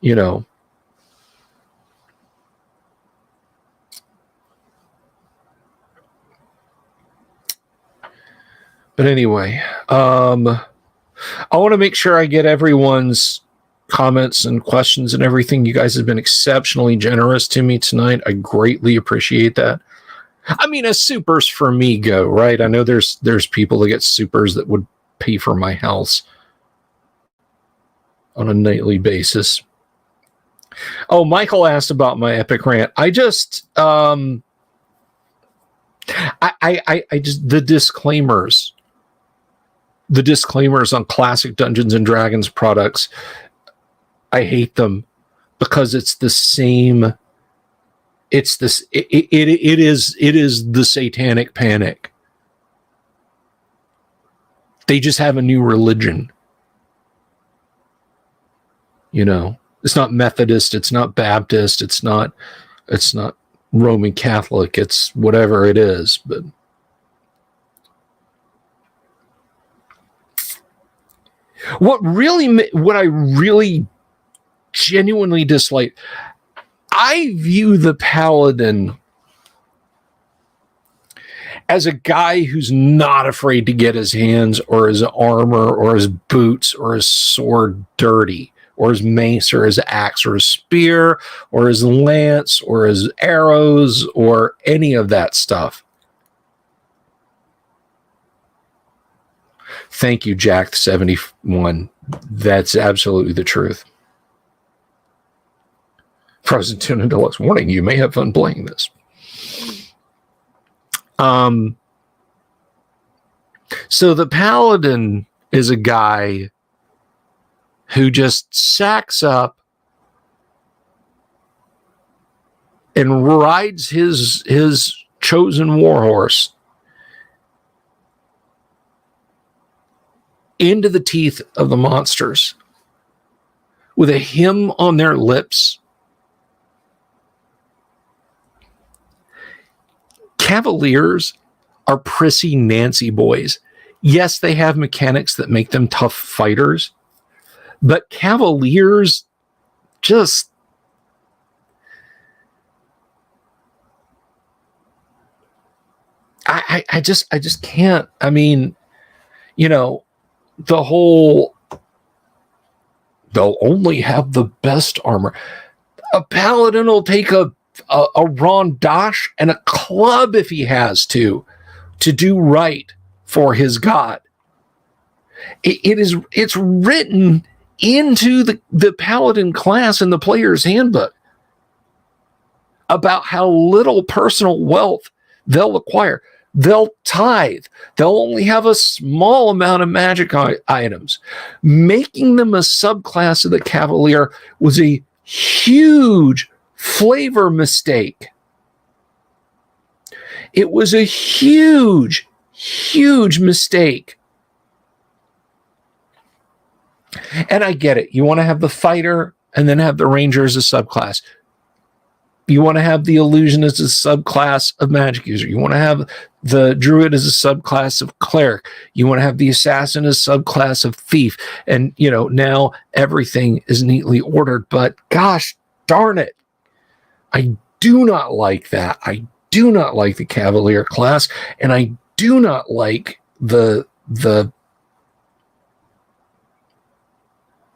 you know, but anyway, I want to make sure I get everyone's comments and questions and everything. You guys have been exceptionally generous to me tonight. I greatly appreciate that. I mean, as supers for me go, right? I know there's people that get supers that would pay for my house on a nightly basis. Oh, Michael asked about my epic rant. I just I just the disclaimers on classic Dungeons and Dragons products, I hate them because it's the same. It's this. It is the satanic panic. They just have a new religion. You know, it's not Methodist, it's not Baptist, it's not Roman Catholic, it's whatever it is. But what I really genuinely dislike, I view the Paladin as a guy who's not afraid to get his hands or his armor or his boots or his sword dirty, or his mace or his axe or his spear or his lance or his arrows or any of that stuff. Thank you, Jack71. That's absolutely the truth. Frozen Tuna Deluxe warning, you may have fun playing this. So the Paladin is a guy who just sacks up and rides his chosen warhorse into the teeth of the monsters with a hymn on their lips. Cavaliers are prissy Nancy boys. Yes, they have mechanics that make them tough fighters, but Cavaliers just I just can't. I mean, you know, the whole they'll only have the best armor. A Paladin will take a rondash and a club if he has to do right for his god. It's written into the Paladin class in the player's handbook about how little personal wealth they'll acquire. They'll tithe. They'll only have a small amount of magic items. Making them a subclass of the Cavalier was a huge flavor mistake. It was a huge mistake. And I get it. You want to have the fighter and then have the ranger as a subclass. You want to have the illusion as a subclass of magic user. You want to have the druid as a subclass of cleric. You want to have the assassin as a subclass of thief. And, you know, now everything is neatly ordered. But gosh darn it, I do not like that. I do not like the Cavalier class, and I do not like the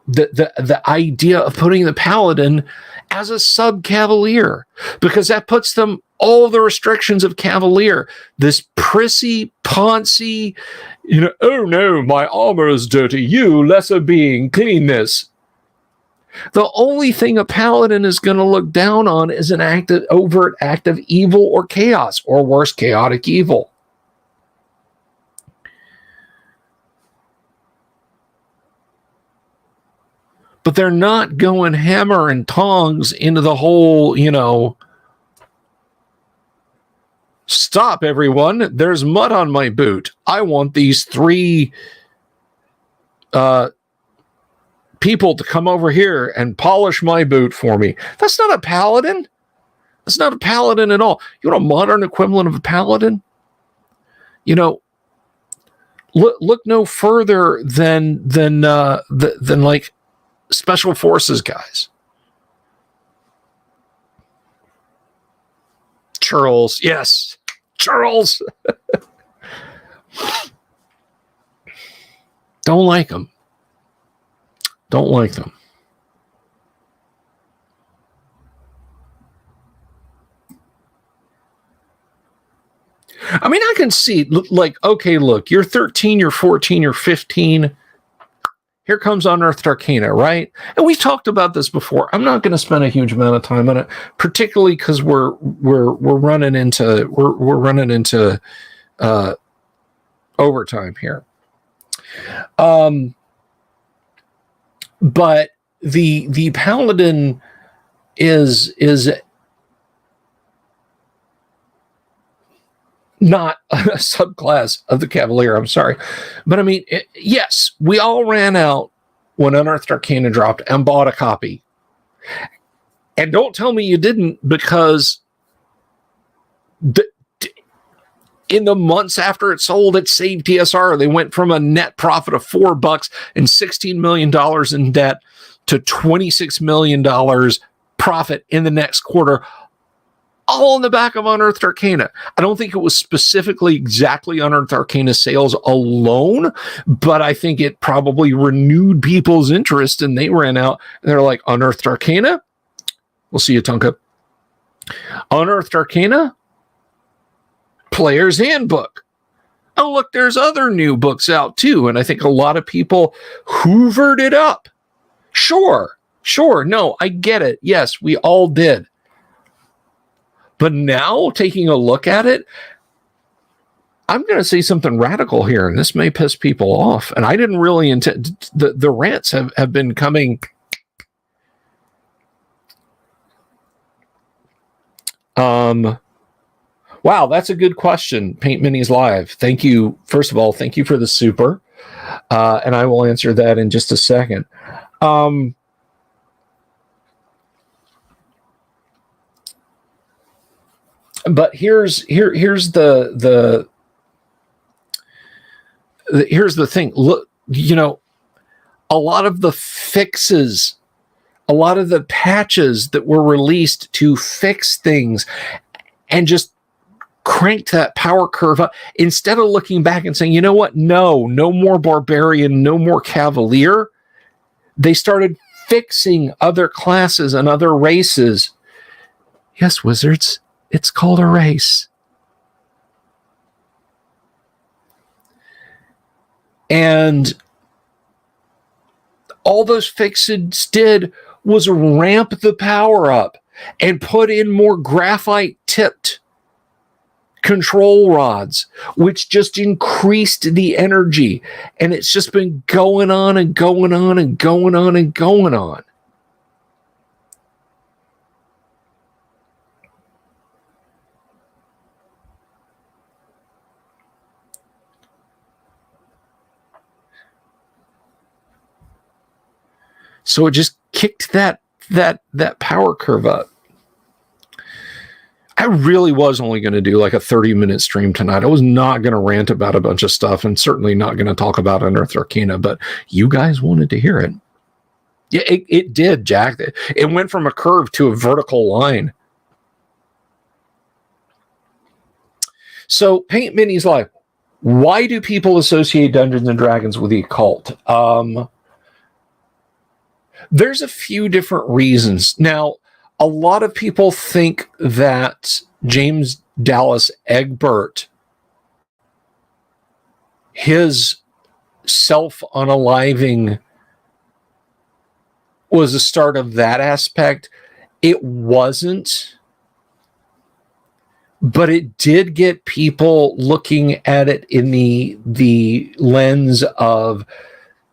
the idea of putting the paladin as a sub-cavalier, because that puts them all the restrictions of cavalier. This prissy, poncy, oh no, my armor is dirty, you lesser being, clean this. The only thing a paladin is going to look down on is an overt act of evil or chaos, or worse, chaotic evil. But they're not going hammer and tongs into the whole, stop everyone, there's mud on my boot. I want these 3 people to come over here and polish my boot for me. That's not a paladin. That's not a paladin at all. You want a modern equivalent of a paladin? Look no further than like special forces guys. Charles, yes, Charles. Don't like them. Don't like them. I mean, I can see, like, okay, look, you're 13, you're 14, you're 15. Here comes Unearthed Arcana, right? And we've talked about this before. I'm not going to spend a huge amount of time on it, particularly because we're running into overtime here. But the paladin is not a subclass of the Cavalier. I'm sorry. But I mean, yes, we all ran out when Unearthed Arcana dropped and bought a copy. And don't tell me you didn't, because in the months after it sold, it saved TSR. They went from a net profit of $4 and $16 million in debt to $26 million profit in the next quarter, all in the back of Unearthed Arcana. I don't think it was specifically exactly Unearthed Arcana sales alone, but I think it probably renewed people's interest, and they ran out and they're like, Unearthed Arcana? We'll see you, Tonka. Unearthed Arcana? Player's Handbook. Oh, look, there's other new books out too, and I think a lot of people hoovered it up. Sure. No, I get it. Yes, we all did. But now, taking a look at it, I'm going to say something radical here, and this may piss people off. And I didn't really intend, the rants have been coming. Wow, that's a good question. Paint Minis Live. Thank you. First of all, thank you for the super. And I will answer that in just a second. But here's the thing. Look, a lot of the fixes, a lot of the patches that were released to fix things and just crank that power curve up, instead of looking back and saying, you know what? No more barbarian, no more cavalier. They started fixing other classes and other races. Yes, wizards. It's called a race. And all those fixes did was ramp the power up and put in more graphite tipped control rods, which just increased the energy. And it's just been going on and going on and going on and going on. So it just kicked that power curve up. I really was only going to do like a 30-minute stream tonight. I was not going to rant about a bunch of stuff, and certainly not going to talk about Unearthed Arcana, but you guys wanted to hear it. Yeah, it did, Jack. It went from a curve to a vertical line. So, Paint Minis Live. Why do people associate Dungeons and Dragons with the occult? There's a few different reasons. Now, a lot of people think that James Dallas Egbert, his self-unaliving was the start of that aspect. It wasn't, but it did get people looking at it in the lens of,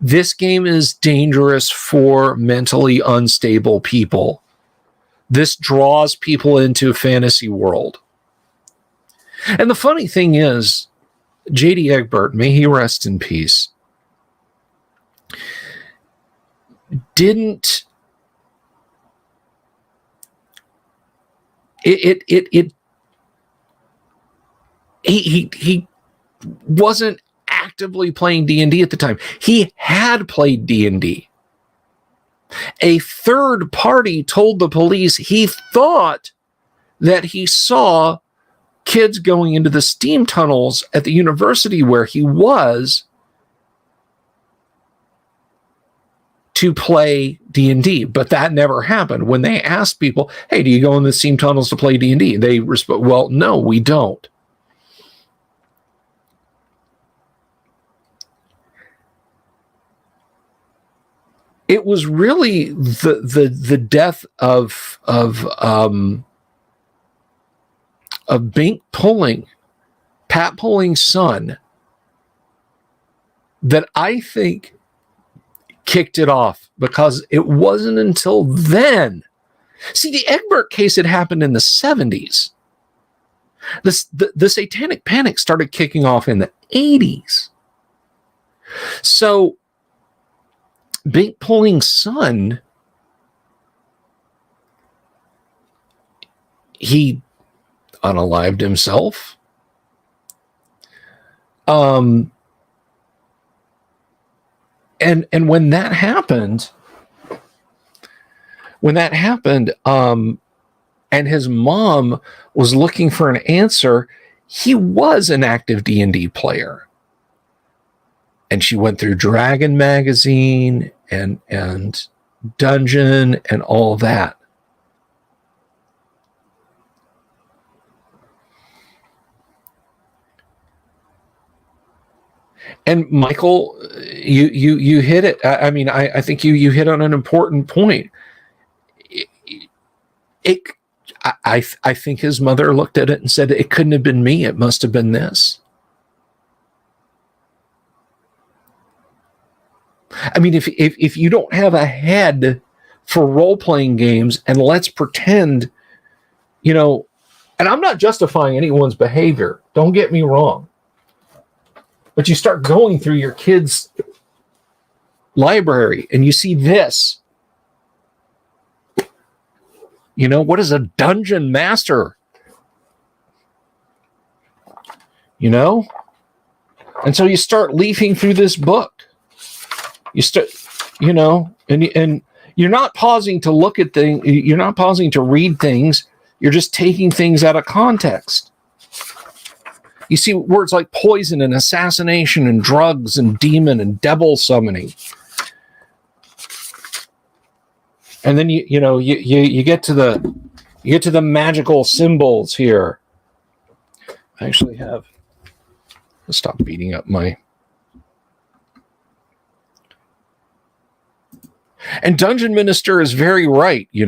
this game is dangerous for mentally unstable people. This draws people into a fantasy world. And the funny thing is, J.D. Egbert, may he rest in peace, didn't he wasn't actively playing D&D at the time. He had played D&D. A third party told the police he thought that he saw kids going into the steam tunnels at the university where he was to play D&D, but that never happened. When they asked people, hey, do you go in the steam tunnels to play D&D? They respond, well, no, we don't. It was really the death of Pat Pulling's son, that I think kicked it off, because it wasn't until then. See, the Egbert case had happened in the 70s. The Satanic Panic started kicking off in the 80s. So Bink Pulling's son, he unalived himself. And when that happened, and his mom was looking for an answer, he was an active D&D player. And she went through Dragon Magazine and Dungeon and all that. And Michael, you hit it. I mean, I think you hit on an important point. I think his mother looked at it and said, it couldn't have been me. It must have been this. I mean, if you don't have a head for role-playing games, and let's pretend, and I'm not justifying anyone's behavior, don't get me wrong, but you start going through your kid's library and you see this. What is a dungeon master? And so you start leafing through this book. You start, and you're not pausing to look at things. You're not pausing to read things. You're just taking things out of context. You see words like poison and assassination and drugs and demon and devil summoning. And then you get to the magical symbols here. I actually have. Let's stop beating up my. And Dungeon Minister is very right, you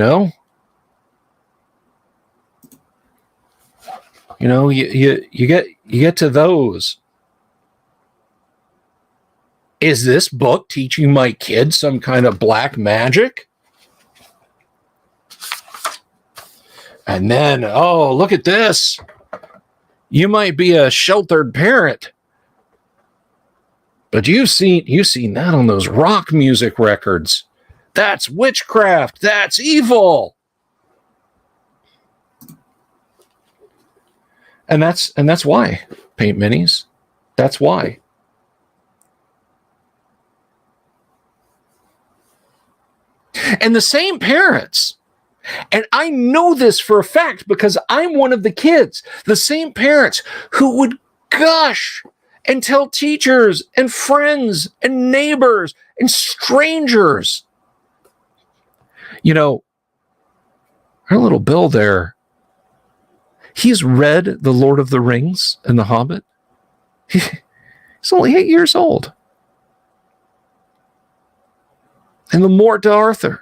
get to those. Is this book teaching my kid some kind of black magic? And then, oh, look at this. You might be a sheltered parent, but you've seen that on those rock music records. That's witchcraft. That's evil. And that's why, Paint Minis. That's why. And the same parents, and I know this for a fact because I'm one of the kids, the same parents who would gush and tell teachers and friends and neighbors and strangers You know, our little Bill there, he's read The Lord of the Rings and The Hobbit. He's only 8 years old. And the Mort to Arthur.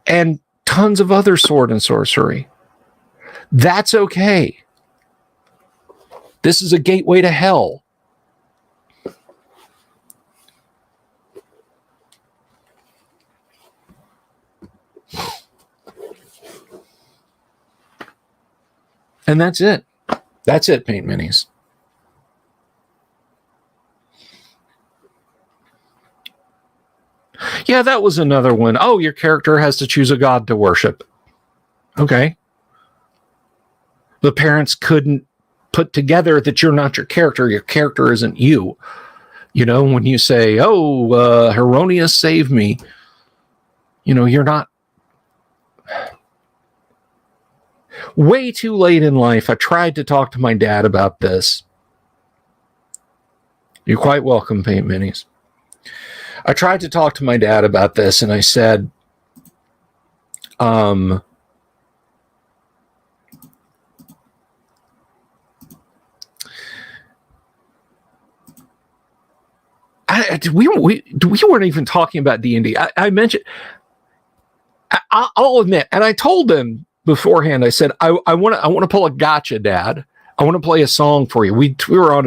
And tons of other sword and sorcery. That's okay. This is a gateway to hell. And that's it. That's it, Paint Minis. Yeah, that was another one. Oh, your character has to choose a god to worship. Okay. The parents couldn't put together that you're not your character isn't you. You know, when you say, oh, Heronius saved me, you know, you're not. Way too late in life, I tried to talk to my dad about this. You're quite welcome, Paint Minis. I tried to talk to my dad about this, and I said, we weren't even talking about D&D. I mentioned, I'll admit, and I told him beforehand, I said, I want to pull a gotcha, Dad. I want to play a song for you. We were on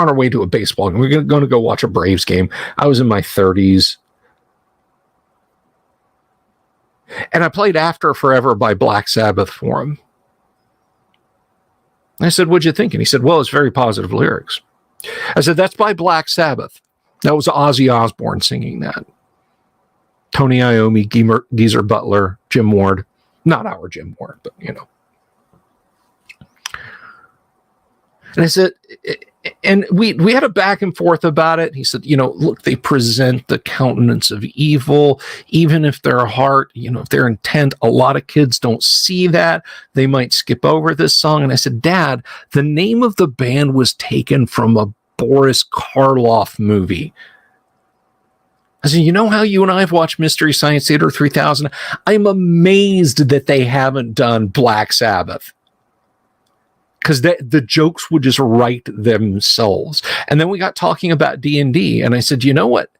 our way to a baseball game. We were going to go watch a Braves game. I was in my 30s. And I played After Forever by Black Sabbath for him. I said, what'd you think? And he said, well, it's very positive lyrics. I said, that's by Black Sabbath. That was Ozzy Osbourne singing that. Tony Iommi, Geezer Butler, Jim Ward. Not our Jim Ward, but, you know. And I said, and we had a back and forth about it. He said, you know, look, they present the countenance of evil, even if their heart, you know, if their intent, a lot of kids don't see that. They might skip over this song. And I said, Dad, the name of the band was taken from a Boris Karloff movie. I said, you know how you and I have watched Mystery Science Theater 3000? I'm amazed that they haven't done Black Sabbath. Because the jokes would just write themselves. And then we got talking about D&D, and I said, you know what?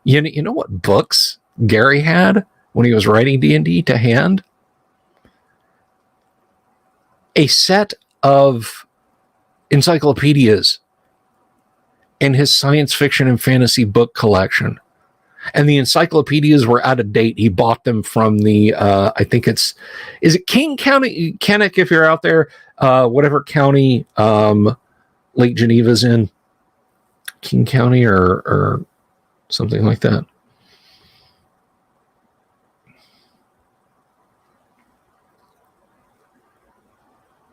You know what books Gary had when he was writing D&D to hand? A set of encyclopedias in his science fiction and fantasy book collection. And the encyclopedias were out of date. He bought them from the, I think is it King County, Kenneck, if you're out there, whatever county Lake Geneva's in, King County or something like that.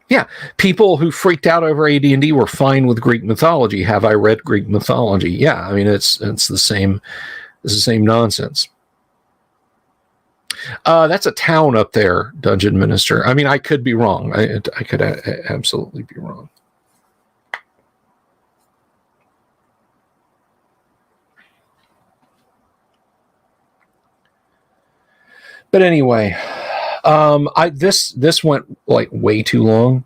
Yeah, people who freaked out over AD&D were fine with Greek mythology. Have I read Greek mythology? Yeah, I mean it's the same. It's the same nonsense. That's a town up there, Dungeon Minister. I mean, I could be wrong. I could absolutely be wrong. But anyway, this went like way too long.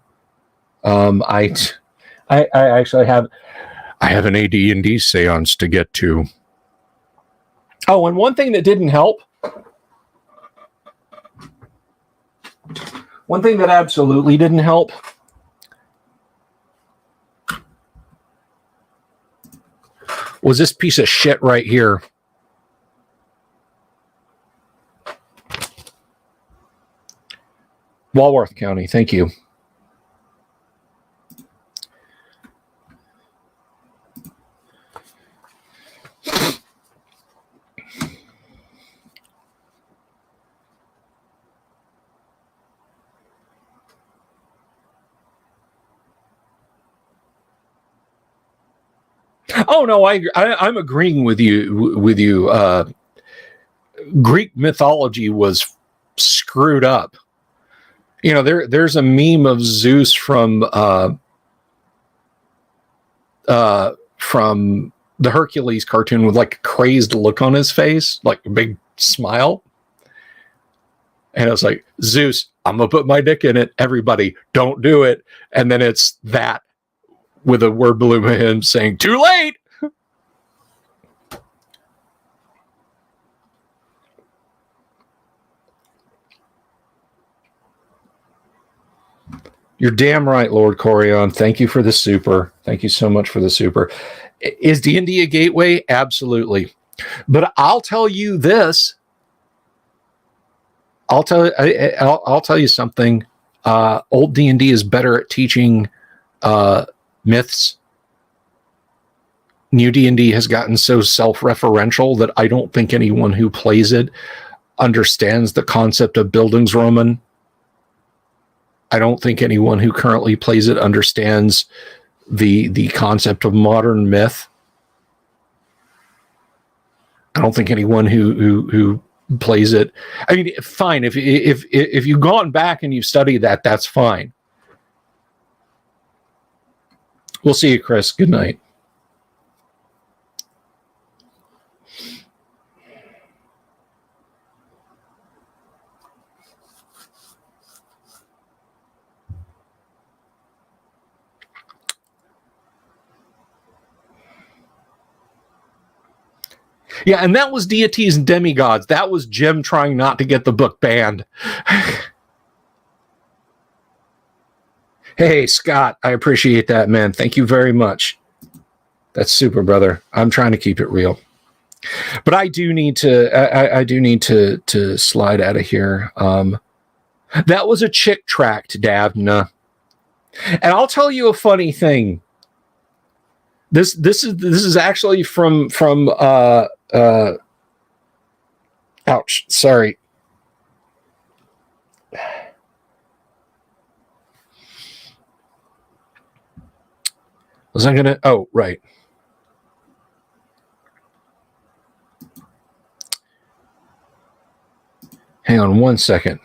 I actually have an AD&D seance to get to. Oh, and one thing that didn't help, one thing that absolutely didn't help, was this piece of shit right here. Walworth County, thank you. Oh no, I'm agreeing with you. Greek mythology was screwed up. You know, there's a meme of Zeus from the Hercules cartoon with like a crazed look on his face, like a big smile. And I was like, Zeus, I'm going to put my dick in it. Everybody, don't do it. And then it's that with a word balloon of him saying, too late. You're damn right, Lord Corion. Thank you for the super. Thank you so much for the super. Is D&D a gateway? Absolutely. But I'll tell you this. I'll tell you something. Old D&D is better at teaching myths. New D&D has gotten so self-referential that I don't think anyone who plays it understands the concept of Bildungsroman. I don't think anyone who currently plays it understands the concept of modern myth. I don't think anyone who plays it. I mean, fine. If you've gone back and you study that, that's fine. We'll see you, Chris. Good night. Yeah, and that was deities and demigods. That was Jim trying not to get the book banned. Hey, Scott, I appreciate that, man. Thank you very much. That's super, brother. I'm trying to keep it real. But I do need to I do need to slide out of here. That was a chick tract, Dabna. And I'll tell you a funny thing. This is actually from ouch, sorry. Was I gonna? Oh, right. Hang on one second.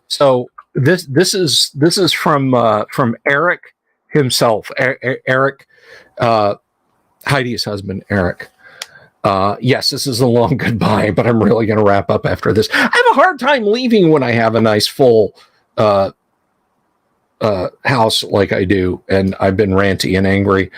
So this is from Eric himself. Eric, Heidi's husband, Eric. Yes, this is a long goodbye, but I'm really going to wrap up after this. I have a hard time leaving when I have a nice full house like I do, and I've been ranty and angry.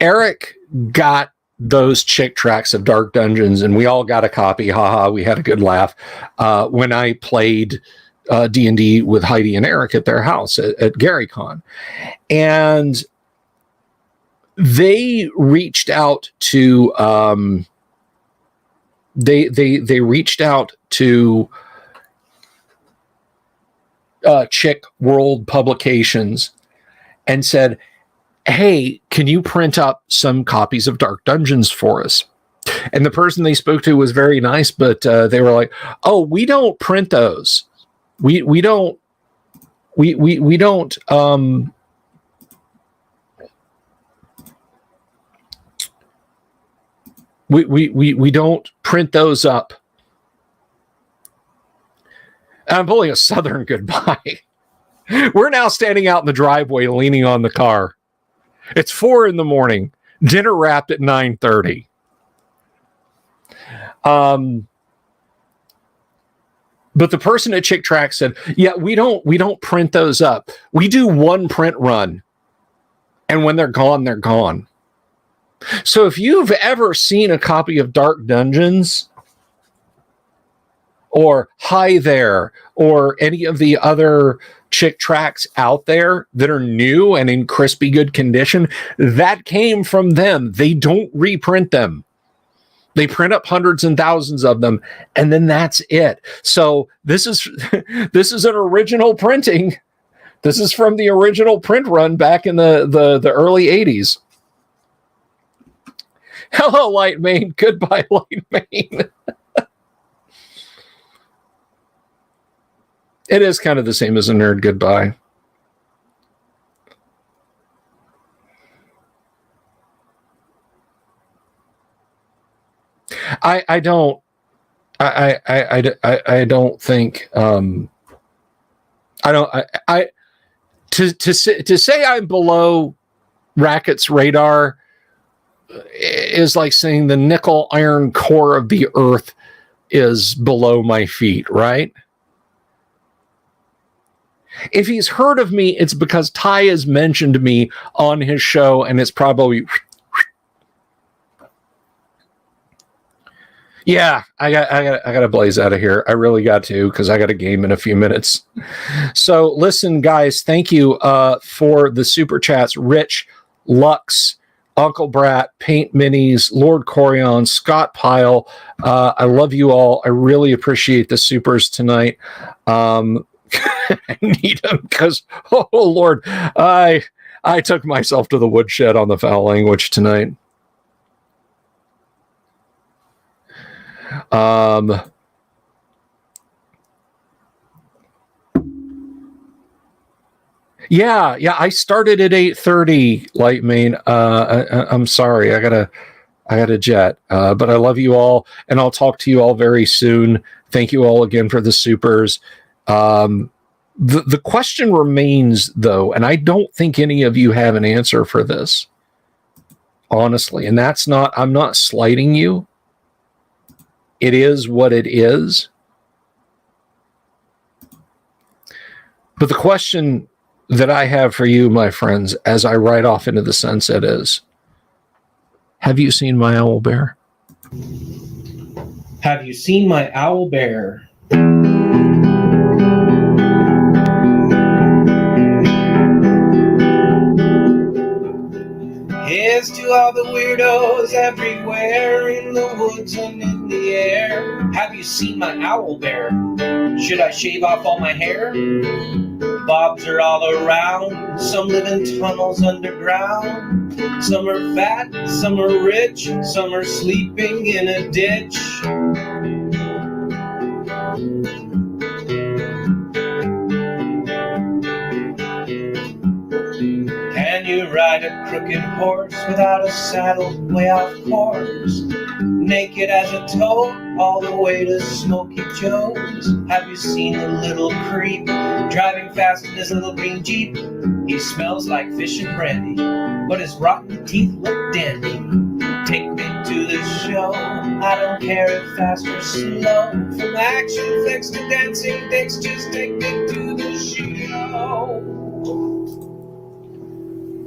Eric got those chick tracks of Dark Dungeons, and we all got a copy. Haha, we had a good laugh when I played D&D with Heidi and Eric at their house at GaryCon. And they reached out to they reached out to Chick World Publications and said, hey, can you print up some copies of Dark Dungeons for us? And the person they spoke to was very nice, but they were like, oh, we don't print those. We don't print those up. I'm pulling a Southern goodbye. We're now standing out in the driveway leaning on the car. It's 4 a.m. Dinner wrapped at 9:30. But the person at Chick Track said, yeah, we don't print those up. We do one print run. And when they're gone, they're gone. So if you've ever seen a copy of Dark Dungeons or Hi There or any of the other Chick tracks out there that are new and in crispy good condition, that came from them. They don't reprint them. They print up hundreds and thousands of them, and then that's it. So this is an original printing. This is from the original print run back in the early 80s. Hello, Light Main. Goodbye, Light Main. It is kind of the same as a nerd goodbye. I don't think To say I'm below Racket's radar is like saying the nickel iron core of the earth is below my feet, right? If he's heard of me, it's because Ty has mentioned me on his show, and it's probably... Yeah, I got to blaze out of here. I really got to, because I got a game in a few minutes. So listen, guys, thank you for the super chats. Rich, Lux, Uncle Brat, Paint Minis, Lord Corion, Scott Pyle. I love you all. I really appreciate the supers tonight. I need them because, oh Lord, I took myself to the woodshed on the foul language tonight. Yeah, I started at 8:30, Lightmane. I'm sorry, I gotta jet. But I love you all, and I'll talk to you all very soon. Thank you all again for the supers. The question remains, though, and I don't think any of you have an answer for this, honestly. And that's not, I'm not slighting you. It is what it is. But the question that I have for you, my friends, as I ride off into the sunset is, have you seen my owl bear? Have you seen my owl bear? Here's to all the weirdos everywhere in the woods and in the air. Have you seen my owl bear? Should I shave off all my hair? Bobs are all around. Some live in tunnels underground. Some are fat, some are rich, some are sleeping in a ditch. Can you ride a crooked horse without a saddle way off course? Naked as a toad all the way to Smoky Joe's. Have you seen the little creep driving fast in his little green Jeep? He smells like fish and brandy, but his rotten teeth look dandy. Take me to the show, I don't care if fast or slow. From action flicks to dancing dicks, just take me to